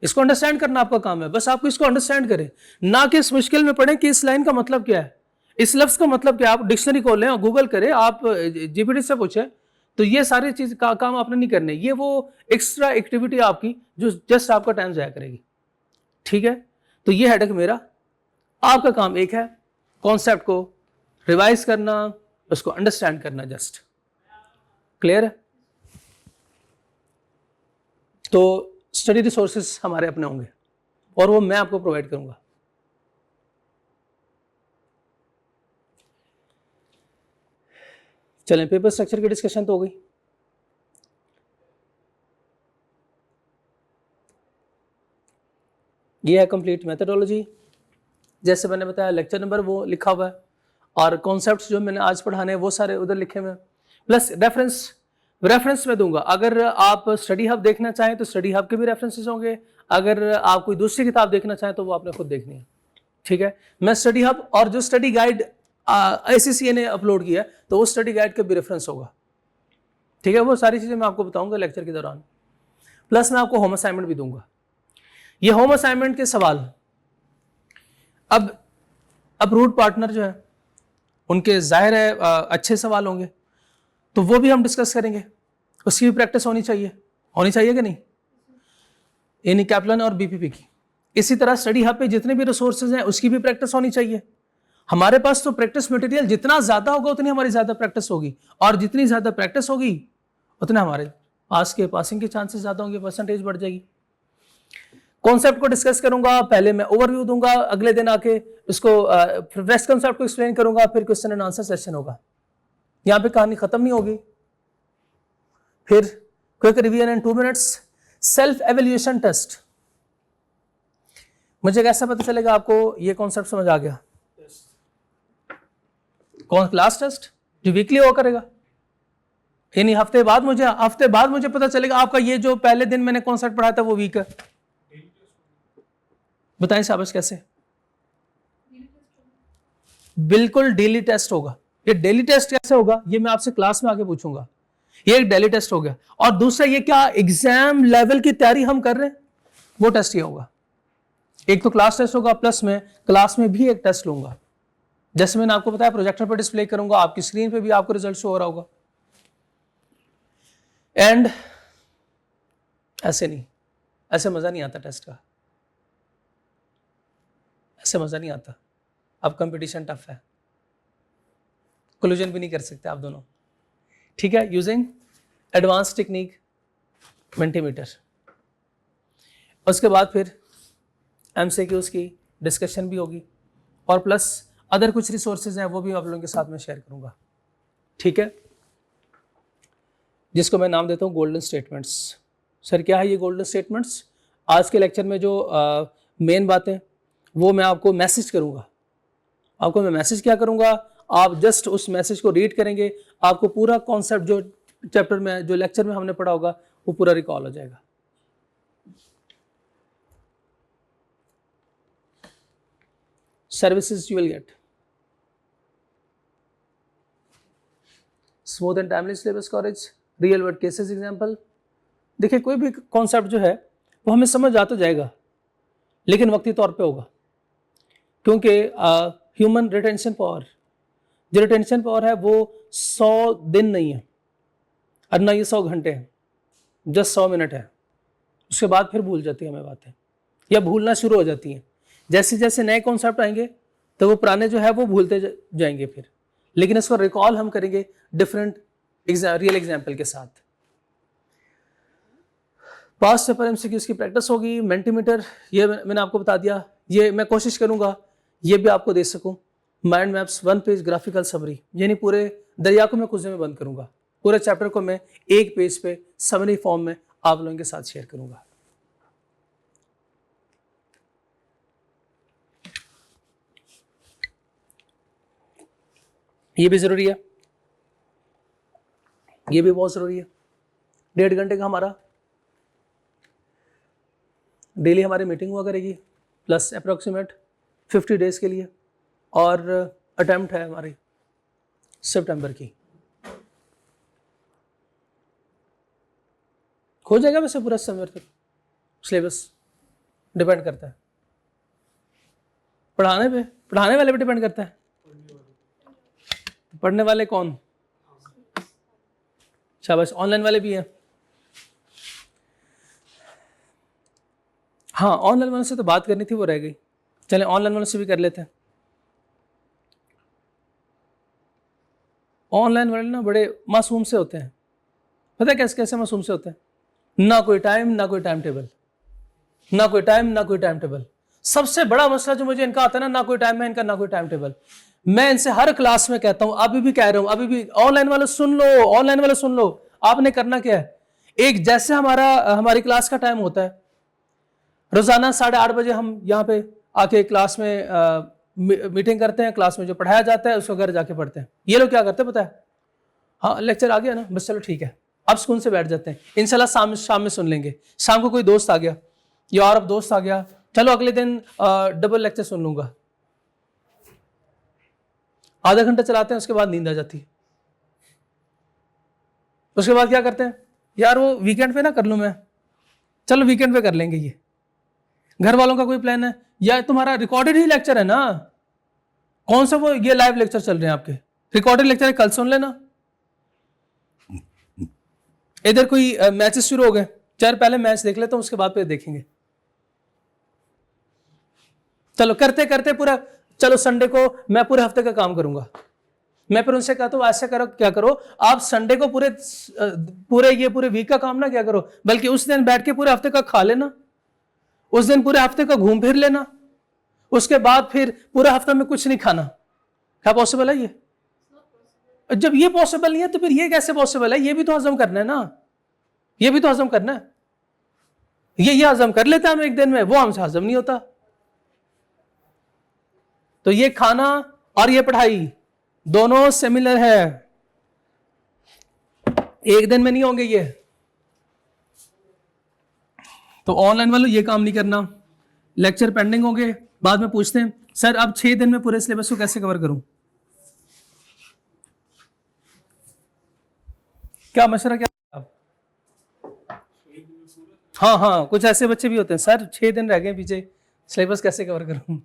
Speaker 1: इसको अंडरस्टैंड करना आपका काम है। बस आपको इसको अंडरस्टैंड करें, ना कि इस मुश्किल में पढ़ें कि इस लाइन का मतलब क्या है, इस लफ्ज का मतलब क्या है। आप डिक्शनरी खोलें और गूगल करें, आप जीपीटी से पूछें, तो ये सारी चीज का काम आपने नहीं करने। ये वो एक्स्ट्रा एक्टिविटी आपकी जो जस्ट आपका टाइम जाया करेगी, ठीक है। तो ये हेडेक मेरा, आपका काम एक है, कॉन्सेप्ट को रिवाइज करना, उसको अंडरस्टैंड करना, जस्ट क्लियर है। तो स्टडी रिसोर्सेज हमारे अपने होंगे और वो मैं आपको प्रोवाइड करूंगा। चलें, पेपर स्ट्रक्चर की डिस्कशन तो हो गई। ये है कंप्लीट मेथडोलॉजी, जैसे मैंने बताया लेक्चर नंबर वो लिखा हुआ है और कॉन्सेप्ट्स जो मैंने आज पढ़ाने हैं वो सारे उधर लिखे हुए हैं, प्लस रेफरेंस में दूंगा। अगर आप स्टडी हब देखना चाहें तो स्टडी हब के भी रेफरेंसेस होंगे, अगर आप कोई दूसरी किताब देखना चाहें तो वो आपने खुद देखनी है, ठीक है। मैं स्टडी हब और जो स्टडी गाइड ICCA ने अपलोड किया है, तो वो स्टडी गाइड का भी रेफरेंस होगा, ठीक है। वो सारी चीज़ें मैं आपको बताऊंगा लेक्चर के दौरान, प्लस मैं आपको होम असाइनमेंट भी दूंगा। ये होम असाइनमेंट के सवाल, अब अप्रूव्ड पार्टनर जो है उनके जाहिर है अच्छे सवाल होंगे, तो वो भी हम डिस्कस करेंगे, उसकी भी प्रैक्टिस होनी चाहिए कि नहीं, यानी कैपलन और बीपीपी की। इसी तरह स्टडी हब पे जितने भी रिसोर्सेज हैं उसकी भी प्रैक्टिस होनी चाहिए। हमारे पास तो प्रैक्टिस मटेरियल जितना ज्यादा होगा उतनी हमारी ज्यादा प्रैक्टिस होगी, और जितनी ज्यादा प्रैक्टिस होगी उतने हमारे पासिंग के चांसेस ज्यादा होंगे, परसेंटेज बढ़ जाएगी। कॉन्सेप्ट को डिस्कस करूंगा, पहले मैं ओवरव्यू दूंगा, अगले दिन आके उसको फ्रेश कॉन्सेप्ट को एक्सप्लेन करूंगा, फिर क्वेश्चन एंड आंसर सेशन होगा। यहाँ पे कहानी खत्म नहीं होगी, फिर क्विक रिवीजन इन 2 मिनट्स। सेल्फ एवेल्यूएशन टेस्ट, मुझे कैसे पता चलेगा आपको ये कॉन्सेप्ट समझ आ गया? कौन? क्लास टेस्ट जो वीकली वो करेगा, यानी हफ्ते बाद मुझे पता चलेगा आपका ये जो पहले दिन मैंने कॉन्सेप्ट पढ़ाया था वो वीक है। बताएं शाबाश, कैसे? बिल्कुल डेली टेस्ट होगा। ये डेली टेस्ट कैसे होगा ये मैं आपसे क्लास में आके पूछूंगा। ये एक डेली टेस्ट हो गया। और दूसरा ये क्या एग्जाम लेवल की तैयारी हम कर रहे हैं वो टेस्ट ये होगा। एक तो क्लास टेस्ट होगा, प्लस में क्लास में भी एक टेस्ट लूंगा। जैसे मैंने आपको बताया प्रोजेक्टर पर डिस्प्ले करूंगा, आपकी स्क्रीन पे भी आपको रिजल्ट शो हो रहा होगा। एंड ऐसे नहीं, ऐसे मजा नहीं आता टेस्ट का, ऐसे मजा नहीं आता। अब कंपटीशन टफ है, कोलिजन भी नहीं कर सकते आप दोनों, ठीक है? Using advance technique Mentimeter. उसके बाद फिर एमसीक्यूज की डिस्कशन भी होगी और प्लस अदर कुछ रिसोर्सेज हैं वो भी आप लोगों के साथ में शेयर करूंगा, ठीक है? जिसको मैं नाम देता हूँ गोल्डन स्टेटमेंट्स। सर क्या है ये गोल्डन स्टेटमेंट्स? आज के लेक्चर में जो मेन बातें वो मैं आपको मैसेज करूंगा। आपको मैं मैसेज क्या करूंगा, आप जस्ट उस मैसेज को रीड करेंगे, आपको पूरा कॉन्सेप्ट जो चैप्टर में जो लेक्चर में हमने पढ़ा होगा वो पूरा रिकॉल हो जाएगा। Services you will get smooth and timely syllabus coverage, real world cases example. देखिए कोई भी कॉन्सेप्ट जो है वो हमें समझ आ तो जाएगा लेकिन वक्ती तौर पे होगा, क्योंकि ह्यूमन रिटेंशन पावर, जो रिटेंशन पावर है वो 100 दिन नहीं है और ना ये 100 घंटे हैं, जस्ट 100 मिनट है। उसके बाद फिर भूल जाती है हमें बातें या भूलना शुरू हो जाती हैं। जैसे जैसे नए कॉन्सेप्ट आएंगे तो वो पुराने जो है वो भूलते जाएंगे फिर, लेकिन इसको रिकॉल हम करेंगे डिफरेंट रियल एग्जाम्पल के साथ। पास्ट पेपर एमसीक्यूज की प्रैक्टिस होगी। मेंटीमीटर ये मैंने आपको बता दिया, ये मैं कोशिश करूंगा ये भी आपको दे सकूं। Mind maps 1 page graphical summary, यानी पूरे दरिया को मैं कुछ में बंद करूंगा, पूरे चैप्टर को मैं 1 पेज पे समरी फॉर्म में आप लोगों के साथ शेयर करूंगा। ये भी जरूरी है, ये भी बहुत जरूरी है। 1.5 घंटे का हमारा डेली हमारी मीटिंग हुआ करेगी, प्लस अप्रोक्सीमेट 50 डेज के लिए, और अटेम्प्ट है हमारी सितंबर की। हो जाएगा वैसे पूरा सितंबर तक, सिलेबस डिपेंड करता है पढ़ाने वाले पे डिपेंड करता है। पढ़ने वाले कौन? शाबाश, ऑनलाइन वाले भी हैं। हाँ, ऑनलाइन वालों से तो बात करनी थी, वो रह गई। चलें ऑनलाइन वालों से भी कर लेते हैं। ऑनलाइन वाले ना बड़े मासूम से होते हैं, पता है कैसे कैसे मासूम से होते हैं? ना कोई टाइम, ना कोई टाइम टेबल, ना कोई टाइम, ना कोई टाइम टेबल। सबसे बड़ा मसला जो मुझे इनका आता है ना कोई टाइम है इनका, ना कोई टाइम टेबल। मैं इनसे हर क्लास में कहता हूं, अभी भी कह रहा हूं, अभी भी ऑनलाइन वाले सुन लो, ऑनलाइन वाले सुन लो। आपने करना क्या है, एक जैसे हमारी क्लास का टाइम होता है, रोजाना 8:30 बजे हम यहाँ पे आके क्लास में मीटिंग करते हैं, क्लास में जो पढ़ाया जाता है उसको घर जाके पढ़ते हैं। ये लोग क्या करते हैं पता है? हाँ लेक्चर आ गया ना, बस चलो ठीक है, अब सुकून से बैठ जाते हैं, इंशाल्लाह शाम में सुन लेंगे। शाम को कोई दोस्त आ गया या और अब दोस्त आ गया, चलो अगले दिन डबल लेक्चर सुन लूंगा। आधा घंटा चलाते हैं, उसके बाद नींद आ जाती है। उसके बाद क्या करते हैं, यार वो वीकेंड पे ना कर लूं मैं, चलो वीकेंड पे कर लेंगे। ये घर वालों का कोई प्लान है, या तुम्हारा रिकॉर्डेड ही लेक्चर है ना, कौन सा वो ये लाइव लेक्चर चल रहे हैं आपके, रिकॉर्डेड लेक्चर है, कल सुन लेना। इधर कोई मैचेस शुरू हो गए, चल पहले मैच देख लेता हूं, उसके बाद फिर देखेंगे। चलो करते करते पूरा, चलो संडे को मैं पूरे हफ्ते का काम करूंगा। मैं फिर उनसे कहता हूं ऐसा करो, क्या करो आप संडे को पूरे वीक का काम ना क्या करो, बल्कि उस दिन बैठ के पूरे हफ्ते का खा लेना, उस दिन पूरे हफ्ते का घूम फिर लेना, उसके बाद फिर पूरे हफ्ते में कुछ नहीं खाना। क्या पॉसिबल है ये? जब ये पॉसिबल नहीं है तो फिर ये कैसे पॉसिबल है? ये भी तो हजम करना है ना। ये भी तो हजम करना है। ये हजम कर लेते हैं हम एक दिन में, वो हमसे हजम नहीं होता। तो ये खाना और ये पढ़ाई दोनों सिमिलर है, एक दिन में नहीं होंगे ये। तो ऑनलाइन वालों ये काम नहीं करना, लेक्चर पेंडिंग होंगे, बाद में पूछते हैं सर अब 6 दिन में पूरे सिलेबस को कैसे कवर करूं, क्या मशवरा क्या आप? हाँ, कुछ ऐसे बच्चे भी होते हैं सर 6 दिन रह गए पीछे, सिलेबस कैसे कवर करूं।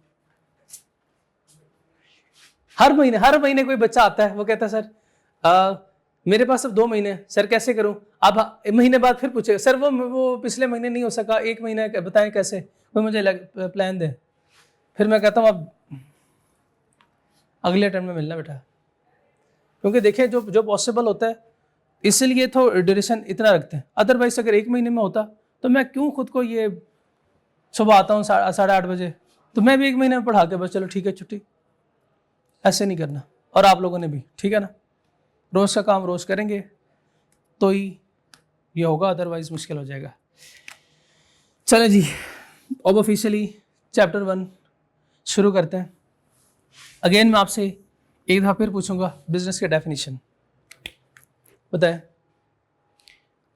Speaker 1: हर महीने कोई बच्चा आता है, वो कहता है सर मेरे पास अब 2 महीने, सर कैसे करूं। अब महीने बाद फिर पूछे सर वो पिछले महीने नहीं हो सका, 1 महीना बताएं कैसे, कोई मुझे प्लान दे। फिर मैं कहता हूं अब अगले अटेम्प्ट में मिलना बेटा, क्योंकि देखिए जो पॉसिबल होता है इसलिए तो ड्यूरेशन इतना रखते हैं। अदरवाइज अगर 1 महीने में होता तो मैं क्यों खुद को ये सुबह आता हूँ 8:30 बजे, तो मैं भी 1 महीने में पढ़ा के बस चलो ठीक है छुट्टी, ऐसे नहीं करना। और आप लोगों ने भी, ठीक है ना, रोज़ का काम रोज़ करेंगे तो ही ये होगा, अदरवाइज मुश्किल हो जाएगा। चलें जी, अब ऑफिशियली चैप्टर 1 शुरू करते हैं। अगेन मैं आपसे एक दफ़ा फिर पूछूंगा बिजनेस के डेफिनेशन बताएं,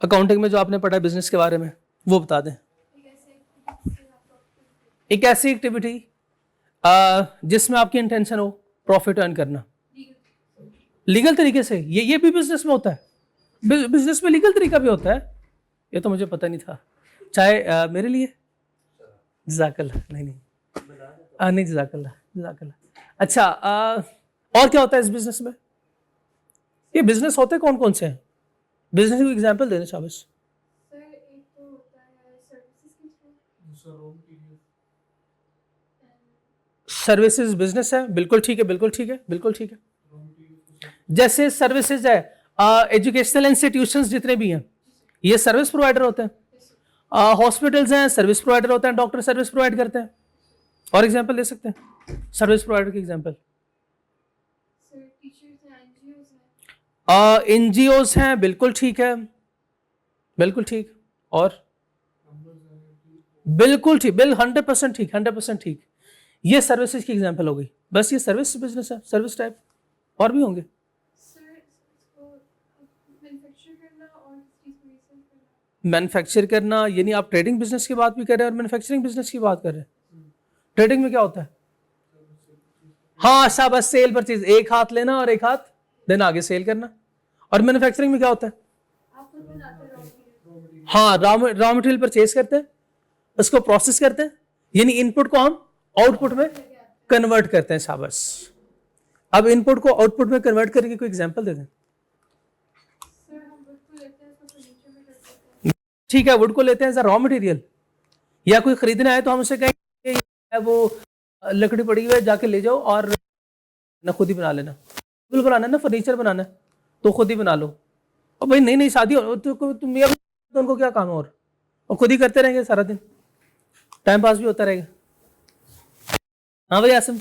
Speaker 1: अकाउंटिंग में जो आपने पढ़ा है बिजनेस के बारे में वो बता दें। एक ऐसी एक्टिविटी जिसमें आपकी इंटेंशन हो प्रॉफिट अर्न करना लीगल तरीके से, ये भी बिजनेस में होता है, बिजनेस में लीगल तरीका भी होता है, ये तो मुझे पता नहीं था। चाहे मेरे लिए जज़ाकल्लाह, नहीं जज़ाकल्लाह। अच्छा, और क्या होता है इस बिजनेस में? ये बिजनेस होते कौन कौन से हैं? बिजनेस की एग्जांपल देना शाबाश।
Speaker 2: सर एक तो होता है
Speaker 1: सर्विसेज बिजनेस है, बिल्कुल ठीक है। जैसे सर्विसेज है, एजुकेशनल इंस्टीट्यूशंस जितने भी हैं ये सर्विस प्रोवाइडर होते हैं। हॉस्पिटल्स हैं सर्विस प्रोवाइडर होते हैं, डॉक्टर सर्विस प्रोवाइड करते हैं। और एग्जांपल दे सकते हैं सर्विस प्रोवाइडर की एग्जांपल? एनजीओज हैं, बिल्कुल ठीक है, और बिल्कुल ठीक, 100% ठीक। ये सर्विसेज की एग्जांपल हो गई, बस ये सर्विस बिजनेस है, सर्विस टाइप। और भी होंगे मैन्युफैक्चर करना, यानी आप ट्रेडिंग बिजनेस की बात भी कर रहे हैं और मैन्युफैक्चरिंग बिजनेस की बात कर रहे हैं। ट्रेडिंग में क्या होता है? हाँ शाबाश, सेल परचेज, एक हाथ लेना और एक हाथ देना, आगे सेल करना। और मैन्युफैक्चरिंग में क्या होता है? हाँ, रॉ मटेरियल परचेज करते हैं, उसको प्रोसेस करते हैं, यानी इनपुट को हम आउटपुट में कन्वर्ट करते हैं। शाबाश, अब इनपुट को आउटपुट में कन्वर्ट करके कोई एग्जांपल दे दें। ठीक है, वुड को लेते हैं एज अ रॉ मटेरियल, या कोई खरीदना है तो हम उसे कहेंगे वो लकड़ी पड़ी हुई है जाके ले जाओ और ना खुद ही बना लेना, बिल्कुल बनाना ना, फर्नीचर बनाना है तो खुद ही बना लो। और भाई नई शादी हो तो उनको क्या काम है, और खुद ही करते रहेंगे सारा दिन, टाइम पास भी होता रहेगा। हाँ भाई आसिम,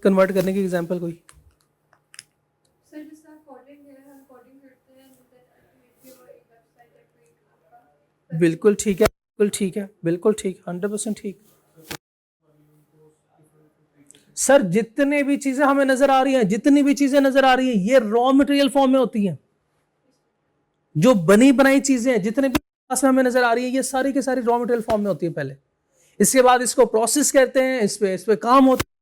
Speaker 1: कन्वर्ट करने की एग्जांपल कोई? बिल्कुल ठीक है, 100% ठीक। सर जितने भी चीजें हमें नजर आ रही हैं, ये रॉ मटेरियल फॉर्म में होती हैं। जो बनी बनाई चीजें जितने भी पास में हमें नजर आ रही है, ये सारी की सारी रॉ मटेरियल फॉर्म में होती है पहले। इसके बाद इसको प्रोसेस करते हैं, इस पे काम होता है,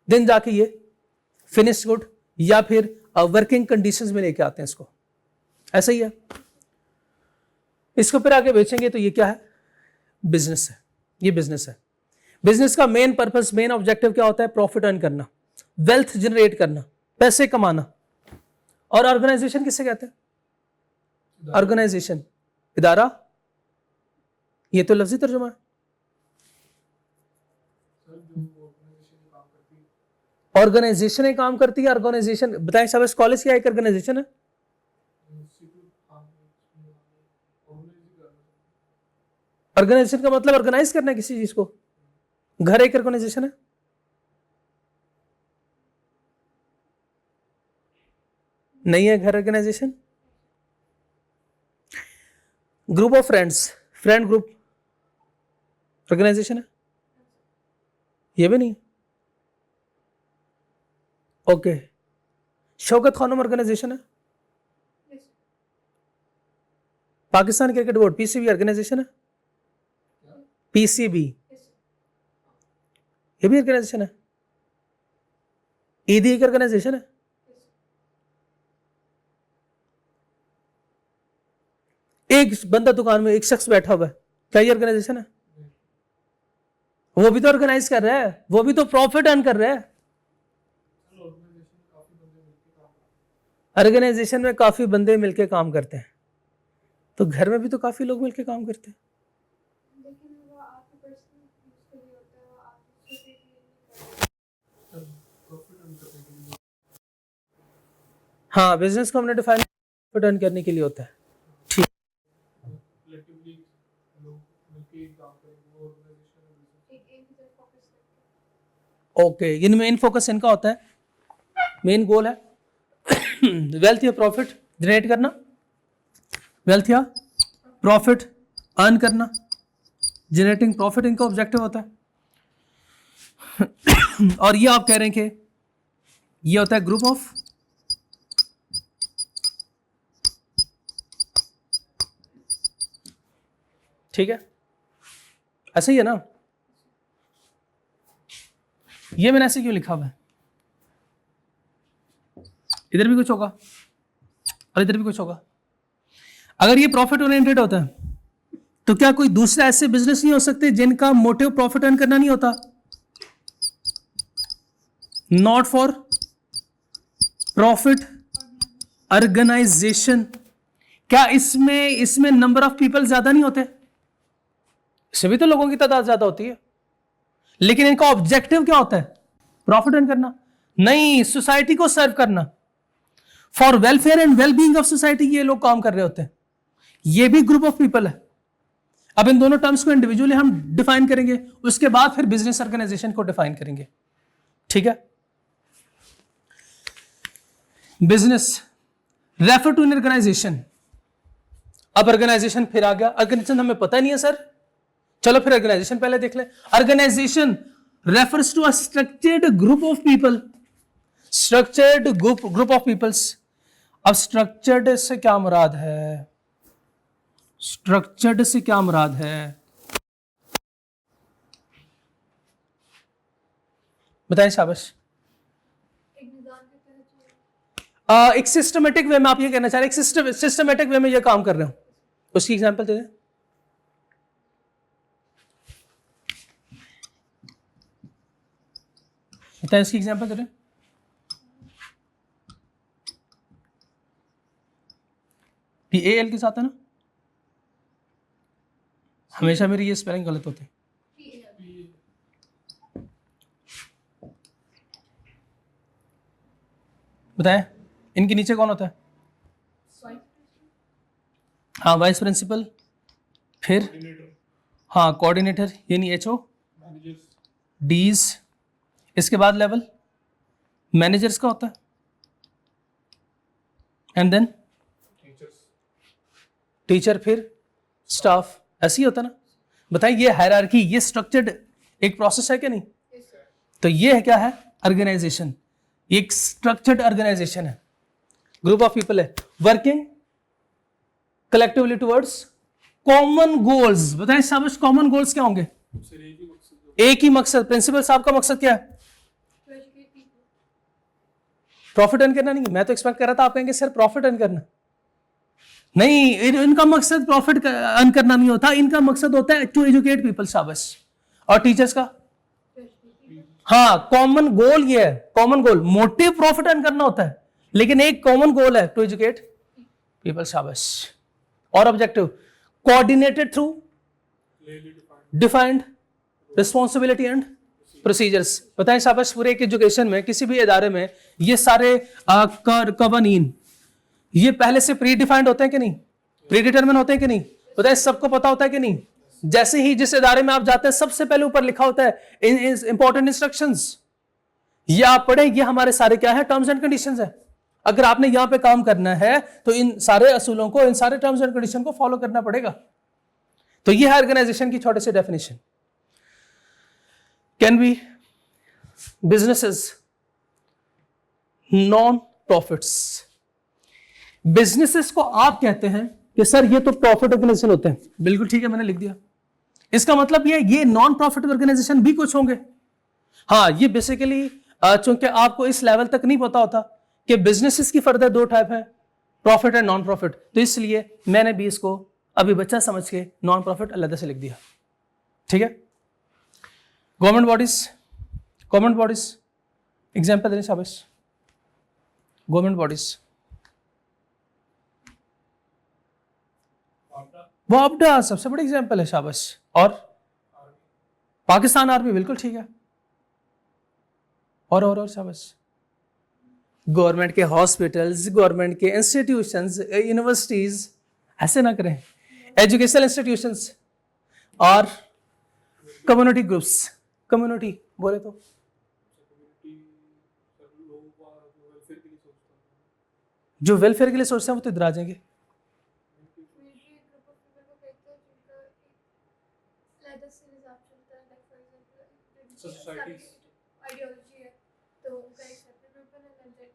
Speaker 1: देन जाके ये फिनिश गुड या फिर वर्किंग कंडीशंस में लेके आते हैं इसको। ऐसा ही है, इसको फिर आगे बेचेंगे तो ये क्या है? बिजनेस है, ये बिजनेस है। बिजनेस का मेन पर्पस, मेन ऑब्जेक्टिव क्या होता है? प्रॉफिट अर्न करना, वेल्थ जनरेट करना, पैसे कमाना। और ऑर्गेनाइजेशन किसे कहते हैं? ऑर्गेनाइजेशन, इदारा, ये तो लफ्जी तर्जुमा है। ऑर्गेनाइजेशन काम करती है, ऑर्गेनाइजेशन बताएं शाबाश, कॉलेज क्या एक ऑर्गेनाइजेशन है? ऑर्गेनाइजेशन का मतलब ऑर्गेनाइज करना है किसी चीज को। घर एक ऑर्गेनाइजेशन है, नहीं है घर organisation. Group of friends, friend group organisation है, ये भी नहीं। ओके, शौकत खानम ऑर्गेनाइजेशन है,
Speaker 2: Yes.
Speaker 1: Pakistan cricket board PCB organisation है, पीसीबी
Speaker 2: Yes.
Speaker 1: ये भी ऑर्गेनाइजेशन है, ईदी एक ऑर्गेनाइजेशन है, एक बंदा दुकान में एक शख्स बैठा हुआ है, क्या ये ऑर्गेनाइजेशन है? वो भी तो ऑर्गेनाइज कर रहा है, वो भी तो प्रॉफिट अर्न कर रहा है। ऑर्गेनाइजेशन में काफी बंदे मिलके काम करते हैं, तो घर में भी तो काफी लोग मिलके काम करते हैं।
Speaker 2: लेकिन वो आपके पर्सनल यूज के लिए होता है, वो आप दूसरे के लिए नहीं करते।
Speaker 1: हाँ, बिजनेस को हमने डिफाइन प्रॉफिट अर्न करने के लिए होता है। ठीक,
Speaker 2: एक ही तरफ फोकस करते हैं।
Speaker 1: ओके, इन मेन फोकस इनका होता है, मेन गोल है वेल्थ या प्रॉफिट जनरेट करना, वेल्थ या प्रॉफिट अर्न करना, जनरेटिंग प्रॉफिट इनका ऑब्जेक्टिव होता है। और ये आप कह रहे हैं कि ये होता है ग्रुप ऑफ ठीक है, ऐसा ही है ना। ये मैंने ऐसे क्यों लिखा हुआ है? इधर भी कुछ होगा और इधर भी कुछ होगा। अगर ये प्रॉफिट ओरिएंटेड होता है तो क्या कोई दूसरा ऐसे बिजनेस नहीं हो सकते जिनका मोटिव प्रॉफिट अर्न करना नहीं होता? नॉट फॉर प्रॉफिट ऑर्गेनाइजेशन, क्या इसमें नंबर ऑफ पीपल ज्यादा नहीं होते? इससे भी तो लोगों की तादाद ज्यादा होती है, लेकिन इनका ऑब्जेक्टिव क्या होता है? प्रॉफिट अर्न करना नहीं, सोसाइटी को सर्व करना, for welfare and wellbeing of society ये लोग काम कर रहे होते हैं। ये भी ग्रुप ऑफ पीपल है। अब इन दोनों टर्म्स को इंडिविजुअली हम डिफाइन करेंगे, उसके बाद फिर बिजनेस ऑर्गेनाइजेशन को डिफाइन करेंगे। ठीक है, business refer to an organisation. अब ऑर्गेनाइजेशन फिर आ गया, ऑर्गेनाइजेशन हमें पता नहीं है सर, चलो फिर ऑर्गेनाइजेशन पहले देख ले। Organisation refers to a structured group of people, structured group of peoples. अब स्ट्रक्चर्ड से क्या मुराद है? स्ट्रक्चर्ड से क्या मुराद है बताएं शाबाश।
Speaker 2: एक निजाम के तहत जो
Speaker 1: एक सिस्टमेटिक वे में आप ये कहना चाह रहे हैं, एक सिस्टमेटिक वे में ये काम कर रहे हो, उसकी एग्जांपल दे दें। बताएं इसकी एग्जांपल दे दें। PAL के साथ है ना, हमेशा मेरी ये स्पेलिंग गलत होती है। बताएं इनके नीचे कौन होता है? हाँ, वाइस प्रिंसिपल, फिर हाँ कोऑर्डिनेटर यानी HO, डीज, इसके बाद लेवल मैनेजर्स का होता है, एंड देन टीचर, फिर स्टाफ। ऐसे ही होता ना। बताइए ये हायरार्की, ये स्ट्रक्चर्ड एक प्रोसेस है क्या नहीं? तो ये है क्या है? ऑर्गेनाइजेशन। एक स्ट्रक्चर्ड ऑर्गेनाइजेशन है, ग्रुप ऑफ पीपल है working collectively towards common goals. बताएं शाबाश, कॉमन गोल्स क्या होंगे? एक ही मकसद। प्रिंसिपल साहब का मकसद क्या है? प्रॉफिट अर्न करना नहीं। मैं तो एक्सपेक्ट कर रहा था आप कहेंगे सर प्रॉफिट अर्न करना। नहीं, इनका मकसद प्रॉफिट अर्न करना नहीं होता, इनका मकसद होता है टू एजुकेट पीपल। शाबाश। और टीचर्स का? हाँ, कॉमन गोल ये है, कॉमन गोल। मोटिव प्रॉफिट अर्न करना होता है, लेकिन एक कॉमन गोल है, टू एजुकेट पीपल। शाबाश। और objective coordinated through defined responsibility and procedures. बताएं शाबाश, पूरे एक एजुकेशन में किसी भी इदारे में ये सारे कवानीन ये पहले से प्री डिफाइंड होते हैं कि नहीं? प्री डिटरमिन होते हैं कि नहीं? बताएं सबको पता होता है कि नहीं? जैसे ही जिस इदारे में आप जाते हैं सबसे पहले ऊपर लिखा होता है इंपॉर्टेंट इंस्ट्रक्शंस। ये आप पढ़े, ये हमारे सारे क्या है? टर्म्स एंड कंडीशंस है। अगर आपने यहां पे काम करना है तो इन सारे असूलों को, इन सारे टर्म्स एंड कंडीशन को फॉलो करना पड़ेगा। तो ये है ऑर्गेनाइजेशन की छोटे से definition. Can be businesses non profits. Businesses को आप कहते हैं कि सर ये तो प्रॉफिट ऑर्गेनाइजेशन होते हैं, बिल्कुल ठीक है, मैंने लिख दिया। इसका मतलब ये नॉन प्रॉफिट ऑर्गेनाइजेशन भी कुछ होंगे। हाँ, ये बेसिकली चूंकि आपको इस लेवल तक नहीं पता होता कि बिजनेसेस की फर्दर दो टाइप है, प्रॉफिट एंड नॉन प्रॉफिट, तो इसलिए मैंने भी इसको अभी बच्चा समझ के नॉन प्रॉफिट अलग से लिख दिया। ठीक है। गवर्नमेंट बॉडीज एग्जाम्पल देने शाबाश। गवर्नमेंट बॉडीज वो आपदा सबसे बड़ी एग्जाम्पल है, शाबाश। और पाकिस्तान आर्मी, बिल्कुल ठीक है। और शाबाश। गवर्नमेंट के हॉस्पिटल्स, गवर्नमेंट के इंस्टीट्यूशंस, यूनिवर्सिटीज, ऐसे ना करें, एजुकेशनल इंस्टीट्यूशंस और कम्युनिटी ग्रुप्स। कम्युनिटी बोले तो जो वेलफेयर के लिए सोचते हैं वो तो इधर आ जाएंगे।
Speaker 2: मिलिट्री ग्रुप ऑफ पीपल को कहते हैं जिनका एक अलग से निज़ाम चलता है, लाइक फॉर एग्जांपल आइडियोलॉजी है तो उनका एक सेपरेट ग्रुप है।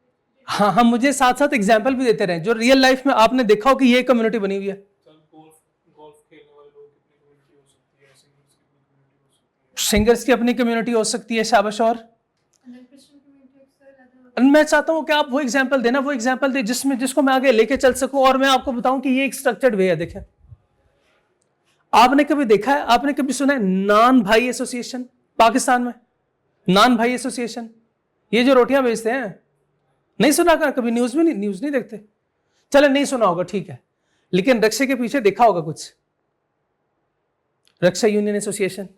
Speaker 1: हाँ, हम मुझे साथ साथ एग्जाम्पल भी देते रहे जो रियल लाइफ में आपने देखा हो कि ये कम्युनिटी बनी हुई है। सिंगर्स की अपनी कम्युनिटी हो सकती है, शाबाश। और मैं चाहता हूं कि आप वो एग्जांपल देना, वो एग्जांपल दे जिसको मैं आगे लेके चल सकूं और मैं आपको बताऊं कि ये एक स्ट्रक्चर्ड वे है। देखें, आपने कभी देखा है, आपने कभी सुना है नान भाई एसोसिएशन पाकिस्तान में? नान भाई एसोसिएशन, ये जो रोटियां बेचते हैं, नहीं सुना कभी? न्यूज नहीं देखते? चले नहीं सुना होगा, ठीक है, लेकिन रक्षा के पीछे देखा होगा कुछ, रक्षा यूनियन एसोसिएशन,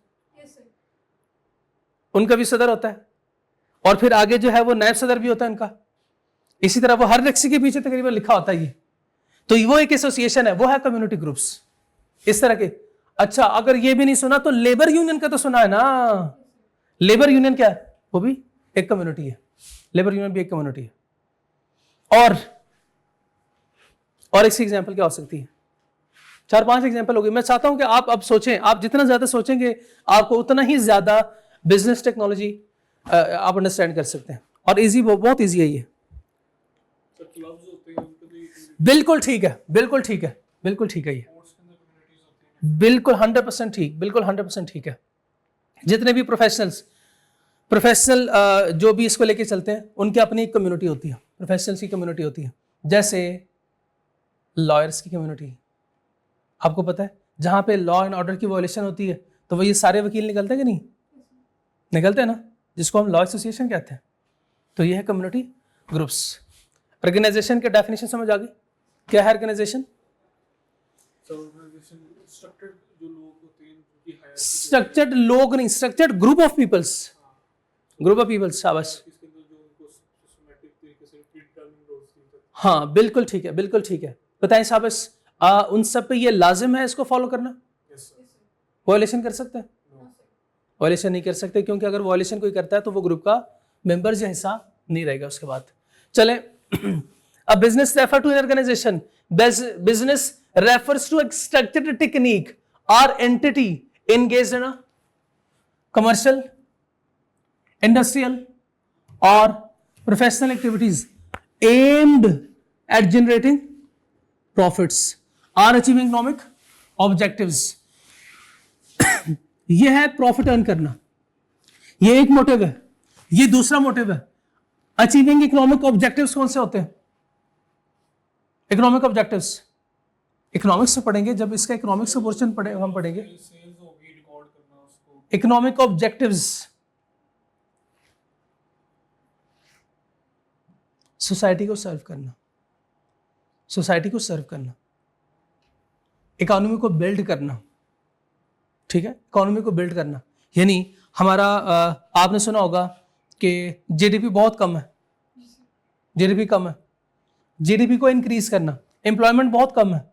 Speaker 1: उनका भी सदर होता है और फिर आगे जो है वो नायब सदर भी होता है उनका। इसी तरह वो हर रक्षा के पीछे तकरीबन लिखा होता है ये। तो वो एक एसोसिएशन है, वो है कम्युनिटी ग्रुप्स इस तरह के। अच्छा, अगर ये भी नहीं सुना तो लेबर यूनियन का तो सुना है ना? लेबर यूनियन क्या है? वो भी एक कम्युनिटी है, लेबर यूनियन भी एक कम्युनिटी है। और इसकी एग्जांपल क्या हो सकती है? 4-5 एग्जांपल हो गई। मैं चाहता हूं कि आप अब सोचें, आप जितना ज्यादा सोचेंगे आपको उतना ही ज्यादा बिजनेस टेक्नोलॉजी आप अंडरस्टैंड कर सकते हैं। और इजी, बहुत इजी है ये। बिल्कुल ठीक है, बिल्कुल ठीक है, बिल्कुल ठीक है, ये बिल्कुल 100% ठीक, बिल्कुल 100% ठीक है। जितने भी प्रोफेशनल जो भी इसको लेके चलते हैं उनकी अपनी एक कम्युनिटी होती है, प्रोफेशनल्स की कम्युनिटी होती है। जैसे लॉयर्स की कम्युनिटी, आपको पता है जहाँ पे लॉ एंड ऑर्डर की वायलेशन होती है तो वो ये सारे वकील निकलते हैं कि नहीं निकलते हैं ना, जिसको हम लॉ एसोसिएशन कहते हैं। तो ये है कम्युनिटी ग्रुप्स। ऑर्गेनाइजेशन के डेफिनेशन समझ आ गई? क्या है ऑर्गेनाइजेशन? स्ट्रक्चर्ड लोग नहीं, structured group of peoples, group of peoples, शाबाश। हाँ बिल्कुल ठीक है, बिल्कुल ठीक है, बताएं शाबाश। उन सब पे ये लाजिम है इसको फॉलो करना? वायलेशन कर सकते हैं? वायलेशन नहीं कर सकते, क्योंकि अगर वायलेशन कोई करता है तो वो ग्रुप का मेंबर या हिस्सा नहीं रहेगा उसके बाद। चले, अब business refer to an organisation, business refers to structured technique और entity engaged in a commercial, industrial or professional activities aimed at generating profits or achieving economic objectives। ये है प्रॉफिट अर्न करना, ये एक मोटिव है। ये दूसरा मोटिव है, अचीविंग इकोनॉमिक ऑब्जेक्टिव्स कौन से होते हैं? इकोनॉमिक ऑब्जेक्टिव्स इकोनॉमिक्स से पढ़ेंगे, जब इसका इकोनॉमिक्स का पोर्शन हम पढ़ेंगे। इकोनॉमिक ऑब्जेक्टिव्स सोसाइटी को सर्व करना, सोसाइटी को सर्व करना, इकोनॉमी को बिल्ड करना, ठीक है, इकोनॉमी को बिल्ड करना। यानी हमारा आपने सुना होगा कि जीडीपी बहुत कम है, जीडीपी कम है, जीडीपी को इंक्रीज करना। एम्प्लॉयमेंट बहुत कम है,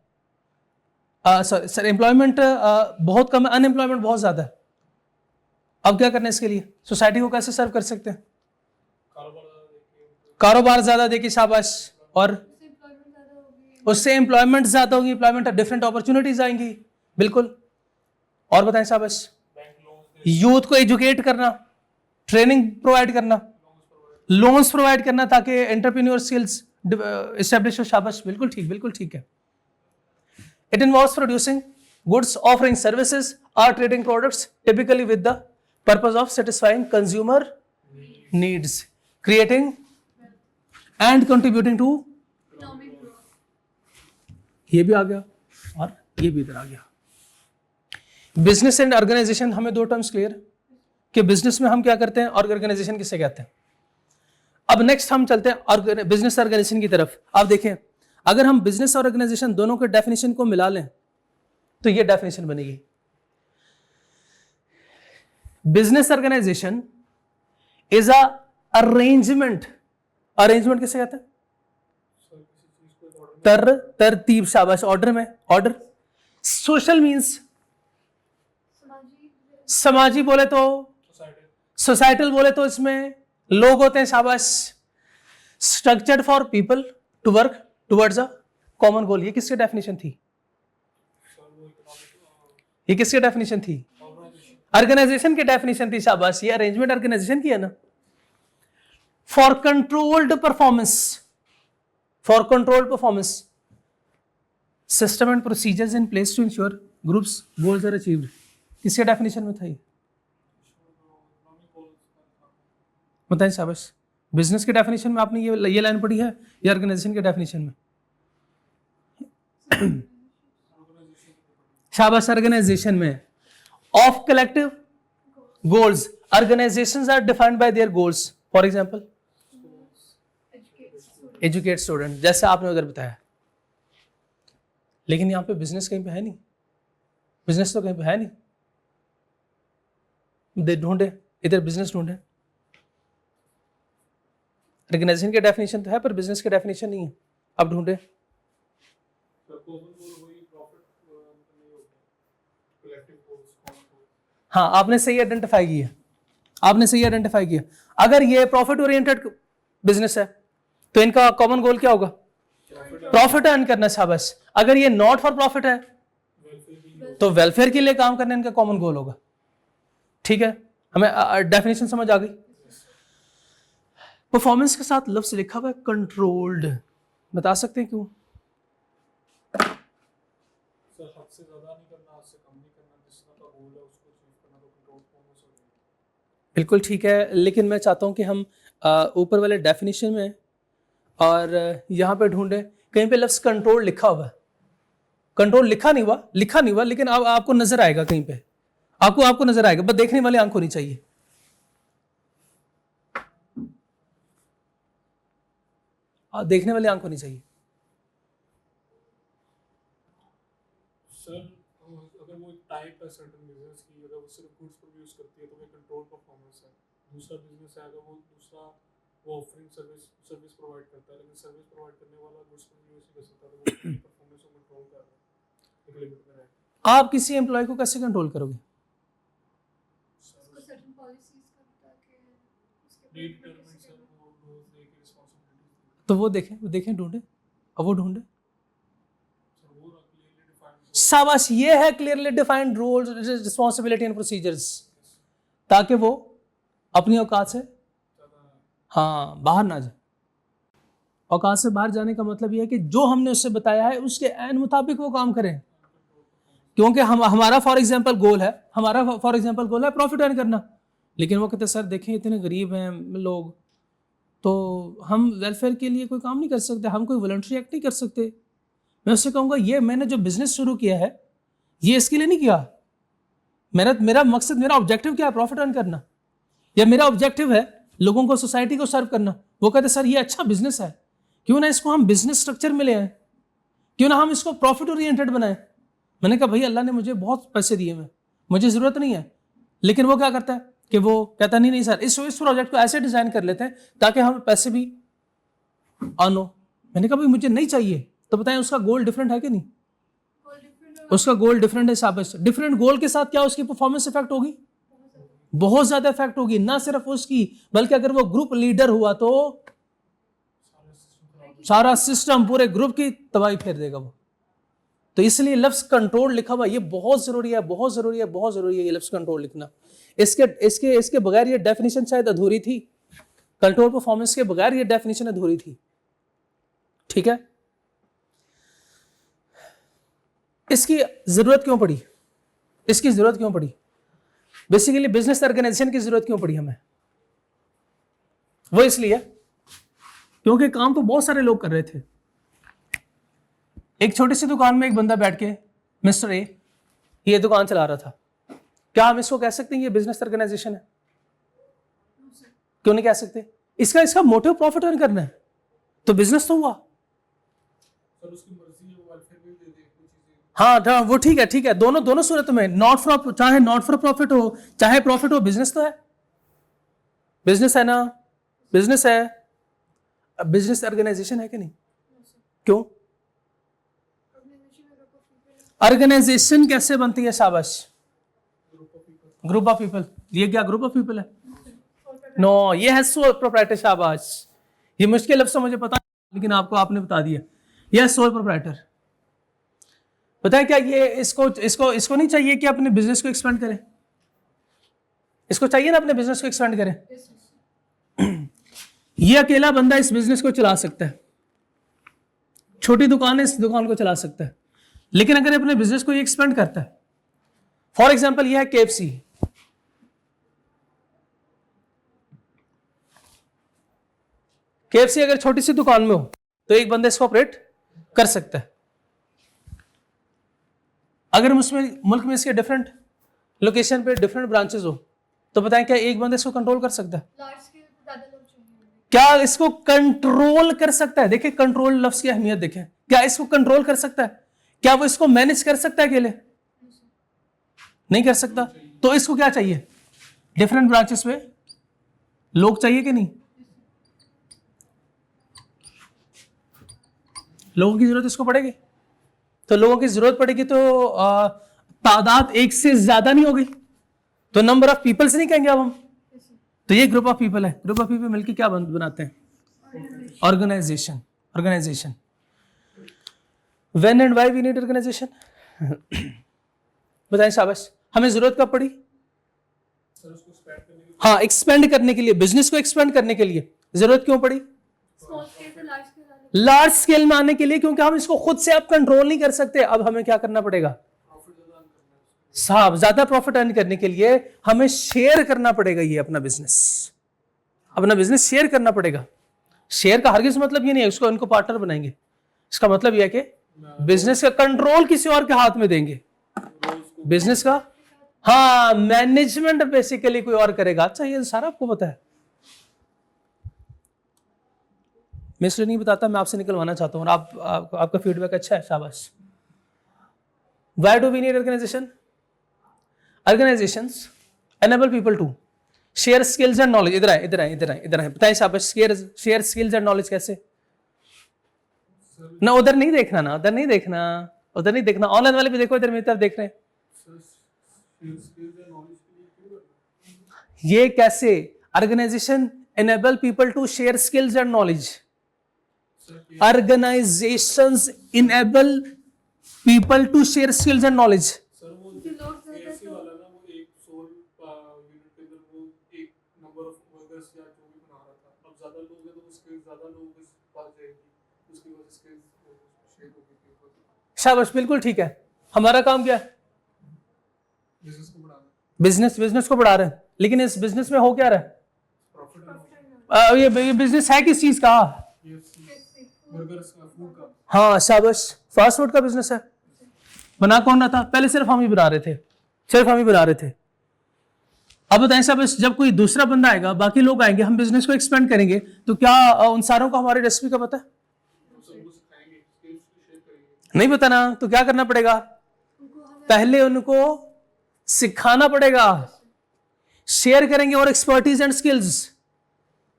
Speaker 1: सर एम्प्लॉयमेंट बहुत कम है, अनएम्प्लॉयमेंट बहुत ज़्यादा है। अब क्या करना है इसके लिए? सोसाइटी को कैसे सर्व कर सकते हैं? कारोबार ज्यादा देखिए, शाबाश। और
Speaker 2: एम्प्लॉयमेंट ज़्यादा होगी,
Speaker 1: उससे एम्प्लॉयमेंट ज्यादा होगी, एम्प्लॉयमेंट डिफरेंट अपॉर्चुनिटीज आएंगी, बिल्कुल। और बताएं शाबाश। यूथ को एजुकेट करना, ट्रेनिंग प्रोवाइड करना, लोन्स प्रोवाइड करना ताकि एंटरप्रेन्योर स्किल्स एस्टेब्लिश हो, शाबाश, बिल्कुल ठीक, बिल्कुल ठीक है। It involves producing goods, offering services or trading products typically with the purpose of satisfying consumer needs, creating and contributing to,
Speaker 2: economic growth.
Speaker 1: ये भी आ गया और ये भी इधर आ गया। बिजनेस एंड ऑर्गेनाइजेशन, हमें दो टर्म्स क्लियर कि बिजनेस में हम क्या करते हैं और ऑर्गेनाइजेशन किसे कहते हैं। अब नेक्स्ट हम चलते हैं बिजनेस ऑर्गेनाइजेशन की तरफ। आप देखें, अगर हम बिजनेस और ऑर्गेनाइजेशन दोनों के डेफिनेशन को मिला लें तो ये डेफिनेशन बनेगी। Business organisation is a arrangement, arrangement किसे कहते हैं? तरतीब, शाबाश, ऑर्डर में, ऑर्डर। सोशल मीन्स समाजी बोले तो, सोसाइटल बोले तो इसमें लोग होते हैं, शाबाश। Structured for people to work towards a common goal, ये किसकी डेफिनेशन थी? ये किसकी डेफिनेशन थी? ऑर्गेनाइजेशन की डेफिनेशन थी, शाबाश। ये अरेंजमेंट ऑर्गेनाइजेशन की है ना। For controlled performance, for controlled performance, system and procedures in place to ensure groups goals are achieved, किसके डेफिनेशन में था ये? बताएं शाबाश। बिजनेस के डेफिनेशन में आपने ये लाइन पढ़ी है या ऑर्गेनाइजेशन के डेफिनेशन में? शाबाश, ऑर्गेनाइजेशन में। Of collective goals, organisations are defined by their goals, for example educate student, जैसे आपने उधर बताया। लेकिन यहां पे बिजनेस कहीं पे है नहीं, बिजनेस तो कहीं पे है नहीं। ढूंढे इधर, बिजनेस ढूंढे। ऑर्गेनाइजेशन के डेफिनेशन तो है पर बिजनेस के डेफिनेशन नहीं है, अब ढूंढे। हाँ, आपने सही आइडेंटिफाई किया, आपने सही आइडेंटिफाई किया। अगर ये प्रॉफिट ओरिएंटेड बिजनेस है तो इनका कॉमन गोल क्या होगा? प्रॉफिट अर्न करना, शाबाश। अगर ये नॉट फॉर प्रॉफिट है तो वेलफेयर के लिए काम करना इनका कॉमन गोल होगा। ठीक है, हमें डेफिनेशन समझ आ गई। परफॉर्मेंस के साथ लफ्ज लिखा हुआ है कंट्रोल्ड, बता सकते हैं क्यों? बिल्कुल ठीक है, लेकिन मैं चाहता हूं कि हम ऊपर वाले डेफिनेशन में और यहां पे ढूंढें, कहीं पे लफ्ज कंट्रोल लिखा हुआ है। कंट्रोल लिखा नहीं हुआ, लेकिन अब आपको नजर आएगा कहीं पे, आपको नजर आएगा, बस देखने वाली आंख होनी चाहिए। देखने वाली आंख होनी चाहिए।
Speaker 3: सर, अगर वो टाइप है सर्टेन बिजनेस की, अगर वो सिर्फ गुड्स प्रोड्यूस करती है तो वो कंट्रोल परफॉर्मेंस है। दूसरा बिजनेस है अगर वो ऑफरिंग सर्विस प्रोवाइड करता है, लेकिन सर्विस प्रोवाइड करने वाला गुड्स प्रोड्यूस ही कर सकता है, तो वो परफॉर्मेंस को कंट्रोल कर रहा है, एक लिमिट में रह।
Speaker 1: आप किसी एम्प्लॉय को कैसे कंट्रोल करोगे?
Speaker 2: उसको सर्टेन पॉलिसीज का बता के उसके
Speaker 3: प्रीडिटरमाइंड सर वो रोज दे के रिस्पांसिबिलिटीज,
Speaker 1: तो वो देखें ढूंढे, अब वो ढूंढे।
Speaker 3: सर वो क्लियरली डिफाइंड,
Speaker 1: शाबाश, ये है clearly defined rules, responsibility and procedures, ताकि वो अपनी औकात से बाहर ना जाए। औकात से बाहर जाने का मतलब यह है कि जो हमने उससे बताया है उसके ऐन मुताबिक वो काम करें। क्योंकि हमारा फॉर एग्जांपल गोल है प्रॉफिट अर्न करना, लेकिन वो कहते सर देखें इतने गरीब हैं लोग, तो हम वेलफेयर के लिए कोई काम नहीं कर सकते, हम कोई वॉलंटरी एक्ट नहीं कर सकते। मैं उससे कहूँगा ये मैंने जो बिजनेस शुरू किया है ये इसके लिए नहीं किया, मेरा मकसद, मेरा ऑब्जेक्टिव क्या है? प्रॉफिट अर्न करना, या मेरा ऑब्जेक्टिव है लोगों को, सोसाइटी को सर्व करना। वो कहते सर ये अच्छा बिजनेस है, क्यों ना इसको हम बिजनेस स्ट्रक्चर में ले आए, क्यों ना हम इसको प्रॉफिट ओरिएंटेड बनाएं। मैंने कहा भाई अल्लाह ने मुझे बहुत पैसे दिए हैं, मुझे ज़रूरत नहीं है। लेकिन वो क्या करता है कि वो कहता नहीं सर इस प्रोजेक्ट को ऐसे डिज़ाइन कर लेते हैं ताकि हमें पैसे भी अर्न हो। मैंने कहा भाई मुझे नहीं चाहिए, तो बताएं उसका गोल डिफरेंट है कि नहीं? उसका गोल डिफरेंट है, शाबाश। डिफरेंट गोल के साथ क्या उसकी परफॉर्मेंस इफेक्ट होगी? बहुत ज़्यादा इफेक्ट होगी। ना सिर्फ उसकी, बल्कि अगर वो ग्रुप लीडर हुआ तो सारा सिस्टम पूरे ग्रुप की तबाही फेर देगा वो। तो इसलिए लफ्ज कंट्रोल लिखा हुआ ये बहुत जरूरी है, बहुत जरूरी है, बहुत जरूरी है ये लफ्ज कंट्रोल लिखना। इसके इसके इसके बगैर ये डेफिनेशन शायद अधूरी थी, कंट्रोल परफॉर्मेंस के बगैर ये डेफिनेशन अधूरी थी। ठीक है, इसकी जरूरत क्यों पड़ी, इसकी जरूरत क्यों पड़ी, बेसिकली बिजनेस ऑर्गेनाइजेशन की जरूरत क्यों पड़ी हमें? वो इसलिए क्योंकि काम तो बहुत सारे लोग कर रहे थे। एक छोटी सी दुकान में एक बंदा बैठ के, मिस्टर ए, ये दुकान चला रहा था। क्या हम इसको कह सकते हैं ये बिजनेस ऑर्गेनाइजेशन है? क्यों नहीं कह सकते? इसका मोटिव प्रॉफिट अर्न करना है, तो बिजनेस तो हुआ।
Speaker 3: सर उसकी मर्जी है, वो वेलफेयर भी दे दे कुछ चीजें।
Speaker 1: हाँ वो ठीक है, ठीक है, दोनों सूरत में चाहे नॉट फॉर प्रॉफिट हो चाहे प्रॉफिट हो, बिजनेस तो है, बिजनेस है ना, बिजनेस है। बिजनेस ऑर्गेनाइजेशन है कि नहीं? क्यों? ऑर्गेनाइजेशन कैसे बनती है? शाबाश, ग्रुप ऑफ पीपल। ये क्या ग्रुप ऑफ पीपल है? नो, ये है सोल प्रोप्राइटर। शाबाश, ये मुश्किल लफ्ज़ मुझे पता लेकिन आपने बता दिया। यह है सोल प्रोप्राइटर। पता है क्या, ये इसको नहीं चाहिए कि अपने बिजनेस को एक्सपेंड करें? इसको चाहिए ना अपने बिजनेस को एक्सपेंड करें। ये अकेला बंदा इस बिजनेस को चला सकता है, छोटी दुकान है, इस दुकान को चला सकता है। लेकिन अगर अपने बिजनेस को ये एक्सपेंड करता है, फॉर एग्जांपल ये है KFC। KFC अगर छोटी सी दुकान में हो तो एक बंदा इसको ऑपरेट कर सकता है। अगर उसमें मुल्क में इसके डिफरेंट लोकेशन पे डिफरेंट ब्रांचेस हो तो बताएं क्या एक बंदा इसको कंट्रोल कर सकता है?
Speaker 2: लार्ज स्केल पे ज्यादा लोग चाहिए।
Speaker 1: क्या इसको कंट्रोल कर सकता है? देखिए कंट्रोल लफ्ज की अहमियत देखें। क्या इसको कंट्रोल कर सकता है? क्या वो इसको मैनेज कर सकता है अकेले? नहीं कर सकता। तो इसको क्या चाहिए? डिफरेंट ब्रांचेस पे लोग चाहिए कि नहीं? लोगों की जरूरत इसको पड़ेगी। तो लोगों की जरूरत पड़ेगी तो तादाद एक से ज्यादा नहीं होगी, तो नंबर ऑफ पीपल्स नहीं कहेंगे अब हम। तो ये ग्रुप ऑफ पीपल है। ग्रुप ऑफ पीपल मिलकर क्या बनाते हैं? Organisation. Organisation. When and why we need organisation? बताएं शाबाश, हमें जरूरत कब पड़ी?
Speaker 3: सर उसको एक्सपेंड करने के लिए।
Speaker 1: हाँ, एक्सपेंड करने के लिए, बिजनेस को एक्सपेंड करने के लिए जरूरत क्यों पड़ी?
Speaker 2: स्मॉल स्केल से लार्ज स्केल आने
Speaker 1: लार्ज स्केल में आने के लिए, क्योंकि हम इसको खुद से अब कंट्रोल नहीं कर सकते। अब हमें क्या करना पड़ेगा
Speaker 3: प्रॉफिट ज्यादा अर्न करना है।
Speaker 1: साहब? ज्यादा प्रॉफिट अर्न करने के लिए हमें शेयर करना पड़ेगा। ये अपना बिजनेस शेयर करना पड़ेगा। शेयर का हरगिज मतलब ये नहीं है उसको इनको पार्टनर बनाएंगे। इसका मतलब यह है कि बिजनेस का कंट्रोल किसी और के हाथ में देंगे। बिजनेस का हाँ मैनेजमेंट बेसिकली कोई और करेगा। अच्छा, ये सारा आपको पता है, मैं इसलिए नहीं बताता, मैं आपसे निकलवाना चाहता हूँ और आपका फीडबैक अच्छा है, शाबाश। Why do we need organization? Organizations enable people to share skills and knowledge. इधर आए बताएं शाबाश। शेयर स्किल्स एंड नॉलेज कैसे? ना उधर नहीं देखना, ना उधर नहीं देखना, उधर नहीं देखना। ऑनलाइन वाले भी देखो, इधर मेरी तरफ देख रहे हैं।
Speaker 3: सर स्किल्स एंड नॉलेज के लिए क्यों करना?
Speaker 1: ये कैसे? Organisation enable people to share skills and knowledge. Organizations enable people to share skills and knowledge.
Speaker 3: Sir वो
Speaker 2: क्योंकि लोग ज्यादा
Speaker 3: KFC
Speaker 2: तो
Speaker 3: वाला ना, वो एक सोल यूनिट के अंदर वो एक नंबर ऑफ वर्कर्स या जो भी बना रहा था। अब ज्यादा लोग हैं तो उसके ज्यादा लोग इस पास जाएगी, उसकी वजह से शेयर होगी।
Speaker 1: शाबाश, बिल्कुल ठीक है। हमारा काम क्या है?
Speaker 3: बिजनेस को बढ़ाना,
Speaker 1: बिजनेस को बढ़ा रहे हैं। लेकिन इस बिजनेस में हो क्या रहा है?
Speaker 3: प्रॉफिट
Speaker 1: ये बिजनेस है किस चीज का?
Speaker 3: बर्गर्स का, फूड का।
Speaker 1: हाँ शाबाश, फास्ट फूड का बिजनेस है। बना कौन रहा था? पहले सिर्फ हम ही बना रहे थे, अब बताएं शाबाश, जब कोई दूसरा बंदा आएगा, बाकी लोग आएंगे, हम बिजनेस को एक्सपेंड करेंगे, तो क्या उन सारों को हमारी रेसिपी का पता है?
Speaker 3: सबको सिखाएंगे, स्किल्स शेयर करेंगे।
Speaker 1: नहीं पता ना, तो क्या करना पड़ेगा? पहले उनको सिखाना पड़ेगा। शेयर करेंगे और एक्सपर्टीज एंड स्किल्स।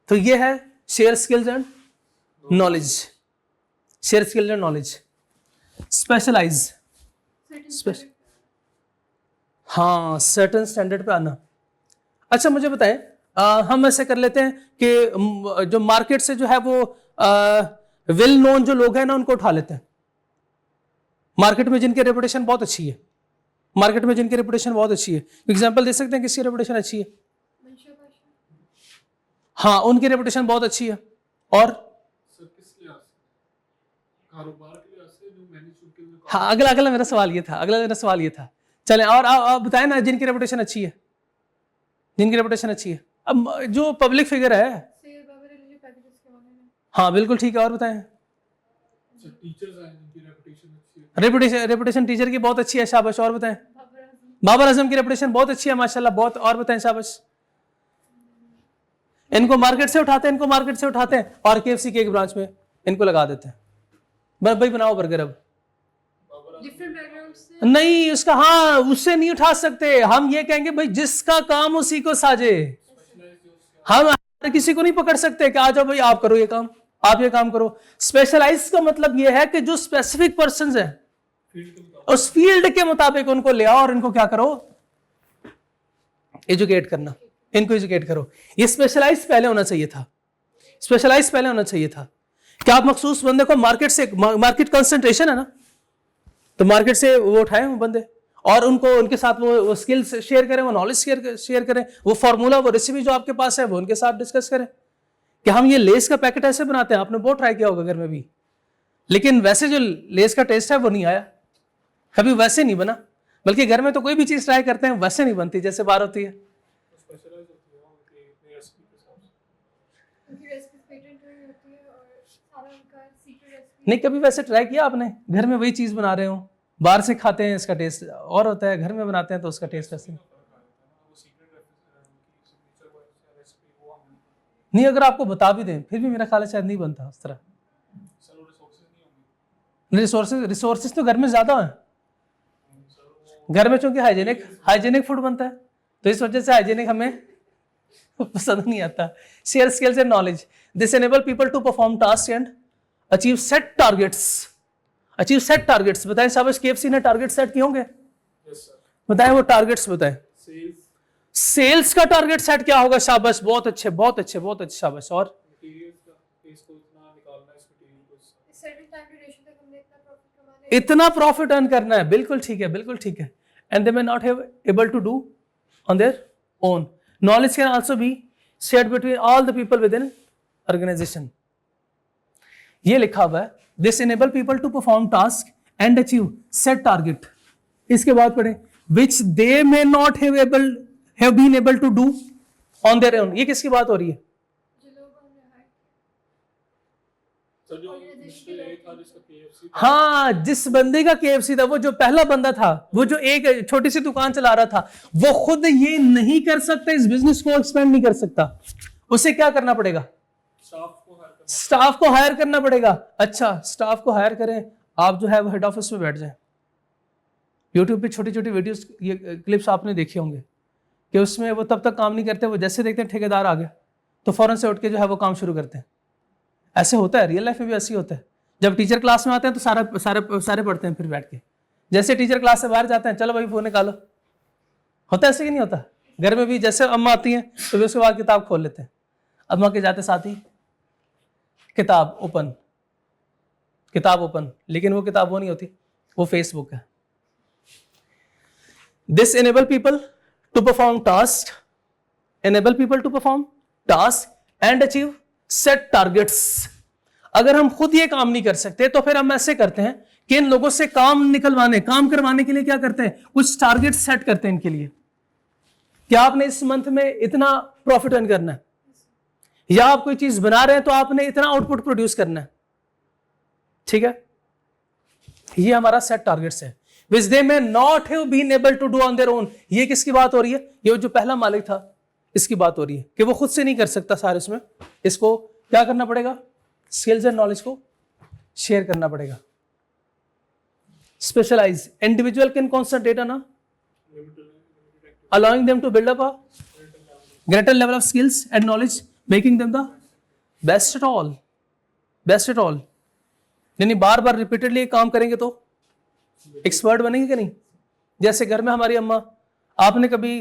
Speaker 1: तो ये है share skills and knowledge. Share skills and knowledge. Specialise, हाँ सर्टन स्टैंडर्ड पे आना। अच्छा मुझे बताएं, हम ऐसे कर लेते हैं कि जो मार्केट से जो है वो वेल नोन जो लोग हैं ना उनको उठा लेते हैं, मार्केट में जिनकी रेपुटेशन बहुत अच्छी है, मार्केट में जिनकी रेपुटेशन बहुत अच्छी है। एग्जांपल दे सकते हैं किसकी रेपुटेशन अच्छी है?
Speaker 2: मंशा भाषा।
Speaker 1: हाँ, उनकी रेपुटेशन बहुत अच्छी है। और
Speaker 3: सर किस लिहाज से? कारोबार के लिहाज से जो मैनेज उनके लिए
Speaker 1: हाँ, अगला मेरा सवाल ये था, अगला मेरा सवाल ये था। चलें, और आप बताएं ना जिनकी रेपुटेशन अच्छी है, जिनकी रेपुटेशन अच्छी है। अब जो पब्लिक फिगर है,
Speaker 2: सेल बाबा रिलीजियस पैकेजेस के बारे में।
Speaker 1: हाँ बिल्कुल ठीक है। और बताएं।
Speaker 3: सर टीचर्स हैं जिनकी रेपुटेशन अच्छी है।
Speaker 1: रेपुटेशन टीचर की बहुत अच्छी है, शाबाश। और बताएं।
Speaker 2: बाबर आजम।
Speaker 1: बाबर आजम की रेपुटेशन बहुत अच्छी है माशाल्लाह, बहुत। और बताएं, शाबाश। इनको मार्केट से उठाते हैं, इनको मार्केट से उठाते हैं और KFC के एक ब्रांच में इनको लगा देते हैं। भाई बनाओ बर्गर। अब
Speaker 2: डिफरेंट बैकग्राउंड से।
Speaker 1: नहीं उसका, हाँ उससे नहीं उठा सकते। हम ये कहेंगे भाई जिसका काम उसी को साजे। हम हर किसी को नहीं पकड़ सकते कि आ जाओ भाई आप करो ये काम, आप ये काम करो। स्पेशलाइज का मतलब ये है कि जो स्पेसिफिक पर्संस हैं उस फील्ड के मुताबिक उनको ले आओ और इनको क्या करो, एजुकेट करना, इनको एजुकेट करो। ये स्पेशलाइज पहले होना चाहिए था, स्पेशलाइज पहले होना चाहिए था कि आप मखसूस बंदे को मार्केट से, मार्केट कंसंट्रेशन है ना, तो मार्केट से वो उठाएं वो बंदे और उनको उनके साथ वो स्किल्स शेयर करें, वो नॉलेज शेयर करें, वो फार्मूला, वो रेसिपी जो आपके पास है वो उनके साथ डिस्कस करें कि हम ये लेस का पैकेट ऐसे बनाते हैं। आपने बहुत ट्राई किया होगा घर में भी, लेकिन वैसे जो लेस का टेस्ट है वो नहीं आया, कभी वैसे नहीं बना। बल्कि घर में तो कोई भी चीज ट्राई करते हैं वैसे नहीं बनती जैसे बाहर होती है।
Speaker 3: स्पेशलाइज होती है उनकी रेसिपी के हिसाब से।
Speaker 2: उनकी रेसिपी पेटेंट हुई होती है और सारा उनका सीक्रेट रेसिपी।
Speaker 1: नहीं कभी वैसे ट्राई किया आपने? घर में वही चीज बना रहे हो, बाहर से खाते हैं इसका टेस्ट और होता है, घर में बनाते हैं तो उसका टेस्ट ऐसे नहीं। अगर आपको बता भी दें फिर भी मेरा ख्याल है शायद नहीं बनता उस तरह। रिसोर्सेज तो घर में ज्यादा है, घर में चूंकि हाइजेनिक फूड बनता है तो इस वजह से हाइजेनिक हमें पसंद नहीं आता। Share skills and knowledge, this enable people to perform task and achieve set targets. Achieve set targets बताएं। शाबाश, KFC ने टारगेट सेट किए होंगे, बताएं वो टारगेट्स बताएं। सेल्स का टारगेट सेट क्या होगा? शाबाश, बहुत अच्छे बहुत अच्छे बहुत अच्छे, शाबाश। और इतना प्रॉफिट अर्न करना है, बिल्कुल ठीक है, बिल्कुल ठीक है। And they may not have able to do on their own. Knowledge can also be shared between all the people with in organization. ये लिखा हुआ है, this enable people to perform task and achieve set target. इसके बाद पढ़े which they may not have been able to do on their own. ये किसकी बात हो रही है?
Speaker 2: जो लोग हमने हायर
Speaker 3: सर जो मिस्टर ए था जिसका KFC था,
Speaker 1: हाँ, जिस बंदे का KFC था, वो जो पहला बंदा था, वो जो एक छोटी सी दुकान चला रहा था, वो खुद ये नहीं कर सकता, इस बिजनेस को एक्सपेंड नहीं कर सकता। उसे क्या करना पड़ेगा? स्टाफ को हायर करना पड़ेगा। अच्छा, स्टाफ को हायर करें, आप जो है वो हेड ऑफिस में बैठ जाएं। यूट्यूब पे छोटी छोटी वीडियोस, ये क्लिप्स आपने देखे होंगे कि उसमें वो तब तक काम नहीं करते, वो जैसे देखते हैं ठेकेदार आ गया तो फौरन से उठ के जो है वो काम शुरू करते हैं। ऐसे होता है, रियल लाइफ में भी ऐसे ही होता है। जब टीचर क्लास में आते हैं तो सारे पढ़ते हैं, फिर बैठ के जैसे टीचर क्लास से बाहर जाते हैं, चलो भाई फोन निकालो। होता है ऐसे कि नहीं होता? घर में भी जैसे अम्मा आती हैं तो भी उसके बाद किताब खोल लेते हैं, अम्मा के जाते साथ ही किताब ओपन, लेकिन वो किताब वो नहीं होती, वो फेसबुक है। This enable people to perform task, and achieve set targets. अगर हम खुद ये काम नहीं कर सकते तो फिर हम ऐसे करते हैं कि इन लोगों से काम करवाने के लिए क्या करते हैं, कुछ टारगेट सेट करते हैं इनके लिए। क्या आपने इस मंथ में इतना प्रॉफिट अर्न करना है, या आप कोई चीज बना रहे हैं तो आपने इतना आउटपुट प्रोड्यूस करना है। ठीक है, ये हमारा सेट टारगेट्स है। Which they may not have been able to do on their own. ये किसकी बात हो रही है? ये जो पहला मालिक था इसकी बात हो रही है कि वो खुद से नहीं कर सकता सारे, उसमें इसको क्या करना पड़ेगा? स्किल्स एंड नॉलेज को शेयर करना पड़ेगा। Specialise, individual can concentrate on allowing them to build up a greater level of skills and knowledge, making them the best at all. यानी बार बार रिपीटेडली काम करेंगे तो एक्सपर्ट बनेंगे कि नहीं? जैसे घर में हमारी अम्मा, आपने कभी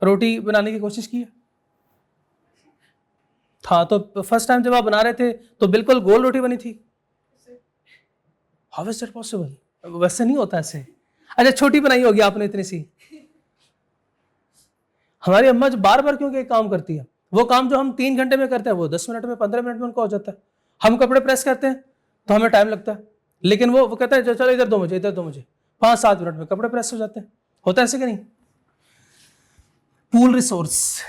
Speaker 1: रोटी बनाने की कोशिश की है? था। तो फर्स्ट टाइम जब आप बना रहे थे तो बिल्कुल गोल रोटी बनी थी? How is that possible? वैसे नहीं होता ऐसे। अच्छा छोटी बनाई होगी आपने इतनी सी। हमारी अम्मा जो बार बार क्योंकि एक काम करती है, वो काम जो हम 3 घंटे में करते हैं वो 10 मिनट में 15 मिनट में उनको हो जाता है। हम कपड़े प्रेस करते हैं तो हमें टाइम लगता है, लेकिन वो कहता है चलो इधर दो मुझे, इधर दो मुझे, 5-7 मिनट में कपड़े प्रेस हो जाते हैं। होता है ऐसे कि नहीं? पूल रिसोर्स,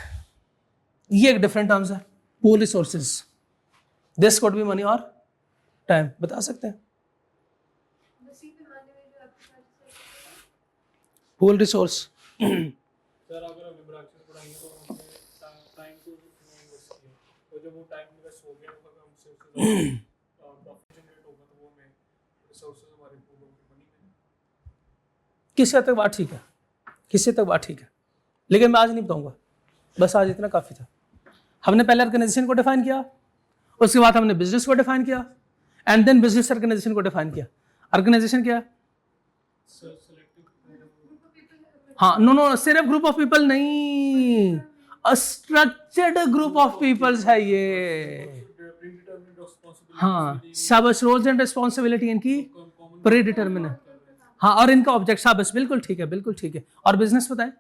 Speaker 1: ये एक डिफरेंट टर्म्स है। Pool resources, this could be money और टाइम। बता सकते हैं पूल रिसोर्स?
Speaker 3: सर अगर हमने ब्रांचेस बढ़ाई है तो हमने टाइम को इन्वेस्ट किया, तो जब वो टाइम इन्वेस्ट हो गया तो हमसे प्रॉफिट जनरेट होगा, तो वो हमें रिसोर्सेज हमारे पूल होंगे, मनी में।
Speaker 1: किस हद तक बात ठीक है, किस हद तक बात ठीक है, लेकिन मैं आज नहीं बताऊंगा, बस आज इतना काफ़ी था। हमने पहले ऑर्गेनाइजेशन को डिफाइन किया, उसके बाद हमने बिजनेस को डिफाइन किया, एंड देन बिजनेस ऑर्गेनाइजेशन को डिफाइन किया। ऑर्गेनाइजेशन क्या है? हाँ, नो, सिर्फ ग्रुप ऑफ पीपल नहीं, स्ट्रक्चर्ड ग्रुप ऑफ पीपल्स है ये। हाँ, शाबाश, रोल्स एंड रिस्पॉन्सिबिलिटी इनकी प्री डिटरमिन है। हाँ, और इनका ऑब्जेक्ट, शाबाश, बिल्कुल ठीक है, बिल्कुल ठीक है। और बिजनेस बताएं?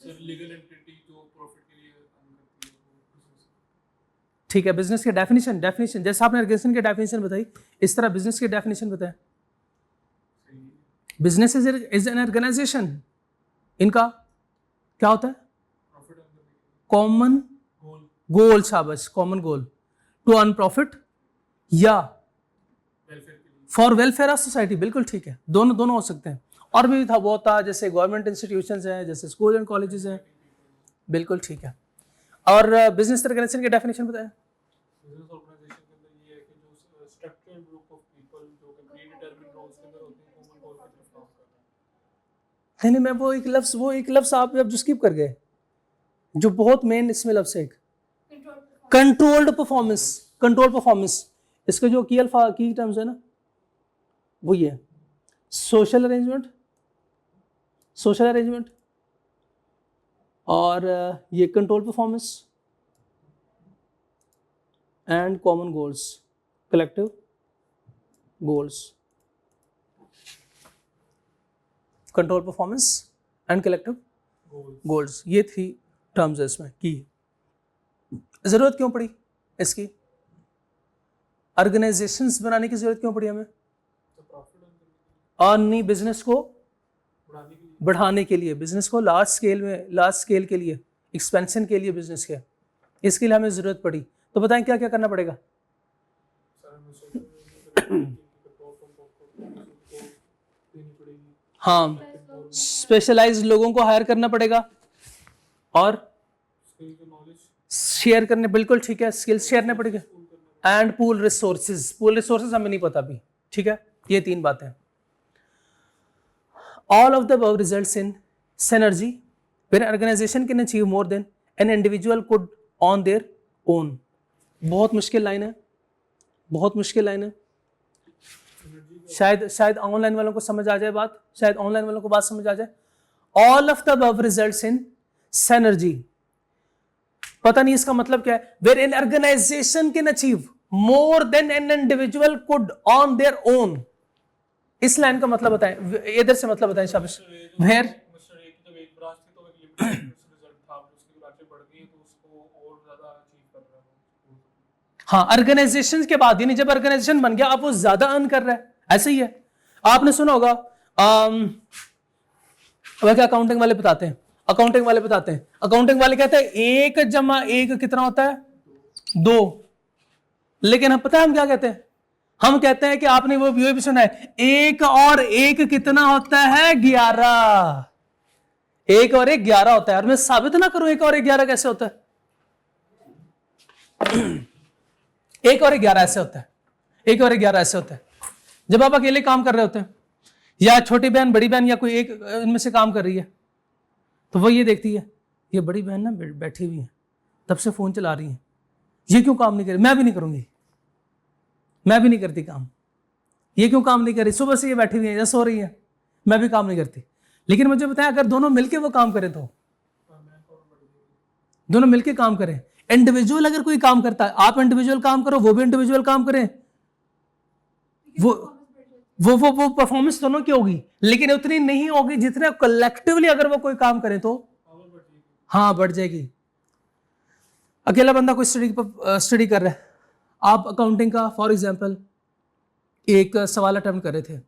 Speaker 3: लीगल एंटिटी जो प्रॉफिट के लिए काम करती है।
Speaker 1: ठीक है, बिजनेस की डेफिनेशन जैसे आपने ऑर्गेनाइजेशन की डेफिनेशन बताई, इस तरह बिजनेस की डेफिनेशन बताएं। बिजनेस इज एन ऑर्गेनाइजेशन, इनका क्या होता है? कॉमन गोल, शाबाश, common goal to earn profit या फॉर वेलफेयर ऑफ सोसाइटी, बिल्कुल ठीक है, दोनों हो सकते हैं। और भी था, वो था जैसे गवर्नमेंट इंस्टीट्यूशंस हैं, जैसे स्कूल एंड कॉलेजेस हैं, बिल्कुल ठीक है। और बिजनेस ऑर्गेनाइजेशन की डेफिनेशन बताएं।
Speaker 3: बिजनेस ऑर्गेनाइजेशन के अंदर ये है कि जो स्ट्रक्चर्ड ग्रुप ऑफ पीपल जो कि प्री डिटरमिन्ड रोल्स के अंदर होते हैं, कॉमन गोल की तरफ काम करते हैं।
Speaker 1: नहीं, मैं वो एक लफ्ज आप जो स्किप कर गए, जो बहुत मेन इसमें लफ्ज है, एक कंट्रोल्ड परफॉर्मेंस। इसके जो की टर्म्स है ना, वो ये है सोशल अरेंजमेंट और ये control performance and common goals, collective goals. Control performance and collective goals, ये 3 टर्म्स है इसमें की। जरूरत क्यों पड़ी इसकी? ऑर्गेनाइजेशंस बनाने की जरूरत क्यों पड़ी हमें? और नहीं, बिजनेस को बढ़ाने के लिए, बिजनेस को लार्ज स्केल के लिए, एक्सपेंशन के लिए बिजनेस के, इसके लिए हमें जरूरत पड़ी। तो बताएं क्या क्या करना पड़ेगा? हाँ, स्पेशलाइज्ड लोगों को हायर करना पड़ेगा और शेयर करने, बिल्कुल ठीक है, स्किल्स शेयर करने पड़ेगा, एंड पूल रिसोर्सेज हमें नहीं पता अभी, ठीक है। ये 3 बातें। All of the above results in synergy, where an organization can achieve more than an individual could on their own. बहुत मुश्किल लाइन है, शायद ऑनलाइन वालों को समझ आ जाए बात, समझ आ जाए। All of the above results in synergy, पता नहीं इसका मतलब क्या है। Where an organization can achieve more than an individual could on their own, इस लाइन का मतलब बताएं, इधर से मतलब बताएं, शाबाश। वेयर
Speaker 3: एक ब्रांच थी तो एक लिमिटेड रिजल्ट था, उसकी ब्रांचें बढ़ गई तो उसको और ज्यादा अचीव कर रहा है।
Speaker 1: हाँ, ऑर्गेनाइजेशन के बाद, यानी जब ऑर्गेनाइजेशन बन गया, आप वो ज्यादा अर्न कर रहा है, ऐसे ही है। आपने सुना होगा, अकाउंटिंग वाले बताते हैं, अकाउंटिंग वाले कहते हैं 1 + 1 कितना होता है? 2। लेकिन हम पता है हम क्या कहते हैं? हम कहते हैं कि आपने वो भी सुना है, 1 और 1 कितना होता है? 11। 1 और 1 11 होता है। और मैं साबित ना करूं 1 और 1 11 कैसे होता है? 1 और 1 11 ऐसे होता है, 1 और 1 11 ऐसे होता है। जब आप अकेले काम कर रहे होते हैं, या छोटी बहन, बड़ी बहन, या कोई एक इनमें से काम कर रही है, तो वो ये देखती है, ये बड़ी बहन ना बैठी हुई है, तब से फोन चला रही है, ये क्यों काम नहीं कर रही? मैं भी नहीं करूंगी, मैं भी नहीं करती काम, ये क्यों काम नहीं कर रही? सुबह से ये बैठी हुई है या सो रही है, मैं भी काम नहीं करती। लेकिन मुझे बताया, अगर दोनों मिलके वो काम करें, तो दोनों मिलके काम करें, इंडिविजुअल अगर कोई काम करता है, आप इंडिविजुअल काम करो, वो भी इंडिविजुअल काम करें, वो परफॉर्मेंस दोनों की होगी, लेकिन उतनी नहीं होगी जितने कलेक्टिवली अगर वो कोई काम करें तो हाँ बढ़ जाएगी। अकेला बंदा कोई स्टडी कर रहा है, आप अकाउंटिंग का फॉर एग्जांपल एक सवाल अटेम्प्ट कर रहे थे,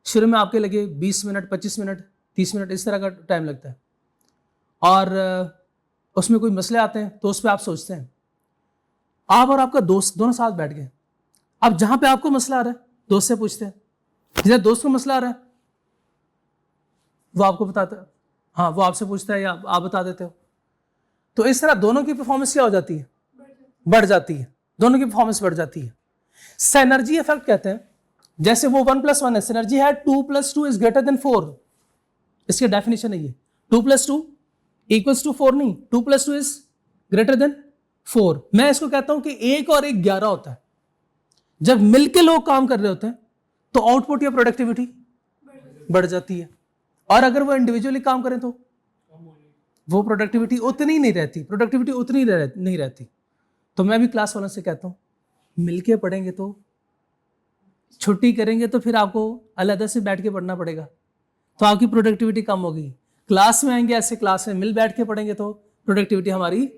Speaker 1: शुरू में आपके लगे 20 मिनट, 25 मिनट, 30 मिनट, इस तरह का टाइम लगता है, और उसमें कोई मसले आते हैं तो उस पर आप सोचते हैं। आप और आपका दोस्त दोनों साथ बैठ गए, अब जहां पे आपको मसला आ रहा है दोस्त से पूछते हैं, जिधर दोस्त को मसला आ रहा है वो आपको बताता है, हाँ वो आपसे पूछता है या आप बता देते हो। तो इस तरह दोनों की परफॉर्मेंस क्या हो जाती है, बढ़ जाती है, दोनों की परफॉर्मेंस बढ़ जाती है। सिनर्जी इफेक्ट कहते हैं, जैसे वो 1+1 है, सिनर्जी है 2+2 इज ग्रेटर देन 4, इसकी डेफिनेशन है ये 2+2 इक्वल्स टू 4 नहीं, 2+2 इज ग्रेटर देन 4। मैं इसको कहता हूं कि 1 और 1 11 होता है। जब मिलके लोग काम कर रहे होते हैं तो आउटपुट या प्रोडक्टिविटी बढ़ जाती है, और अगर वो इंडिविजुअली काम करें तो वो प्रोडक्टिविटी उतनी नहीं रहती। तो मैं भी क्लास वालों से कहता हूं, मिलके पढ़ेंगे तो, छुट्टी करेंगे तो फिर आपको अलग से बैठ के पढ़ना पड़ेगा, तो आपकी प्रोडक्टिविटी कम होगी। क्लास में आएंगे, ऐसे क्लास में मिल बैठ के पढ़ेंगे तो प्रोडक्टिविटी हमारी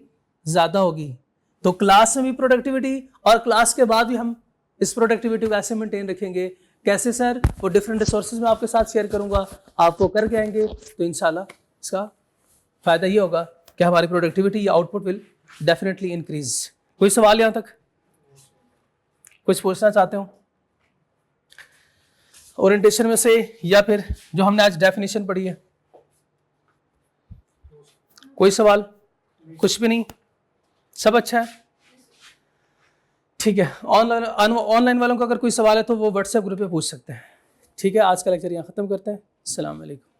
Speaker 1: ज़्यादा होगी। तो क्लास में भी प्रोडक्टिविटी, और क्लास के बाद भी हम इस प्रोडक्टिविटी को ऐसे मेंटेन रखेंगे। कैसे सर? वो डिफरेंट रिसोर्सेज में आपके साथ शेयर करूंगा, आपको करके आएंगे तो इंशाल्लाह इसका फ़ायदा ये होगा कि हमारी प्रोडक्टिविटी या आउटपुट विल डेफिनेटली इंक्रीज। कोई सवाल यहाँ तक कुछ पूछना चाहते हो ओरिएंटेशन में से, या फिर जो हमने आज डेफिनेशन पढ़ी है? कोई सवाल? कुछ भी नहीं, सब अच्छा है, ठीक है। ऑनलाइन वालों का अगर कोई सवाल है तो वो व्हाट्सएप ग्रुप पे पूछ सकते हैं। ठीक है, आज का लेक्चर यहाँ ख़त्म करते हैं। अस्सलाम वालेकुम।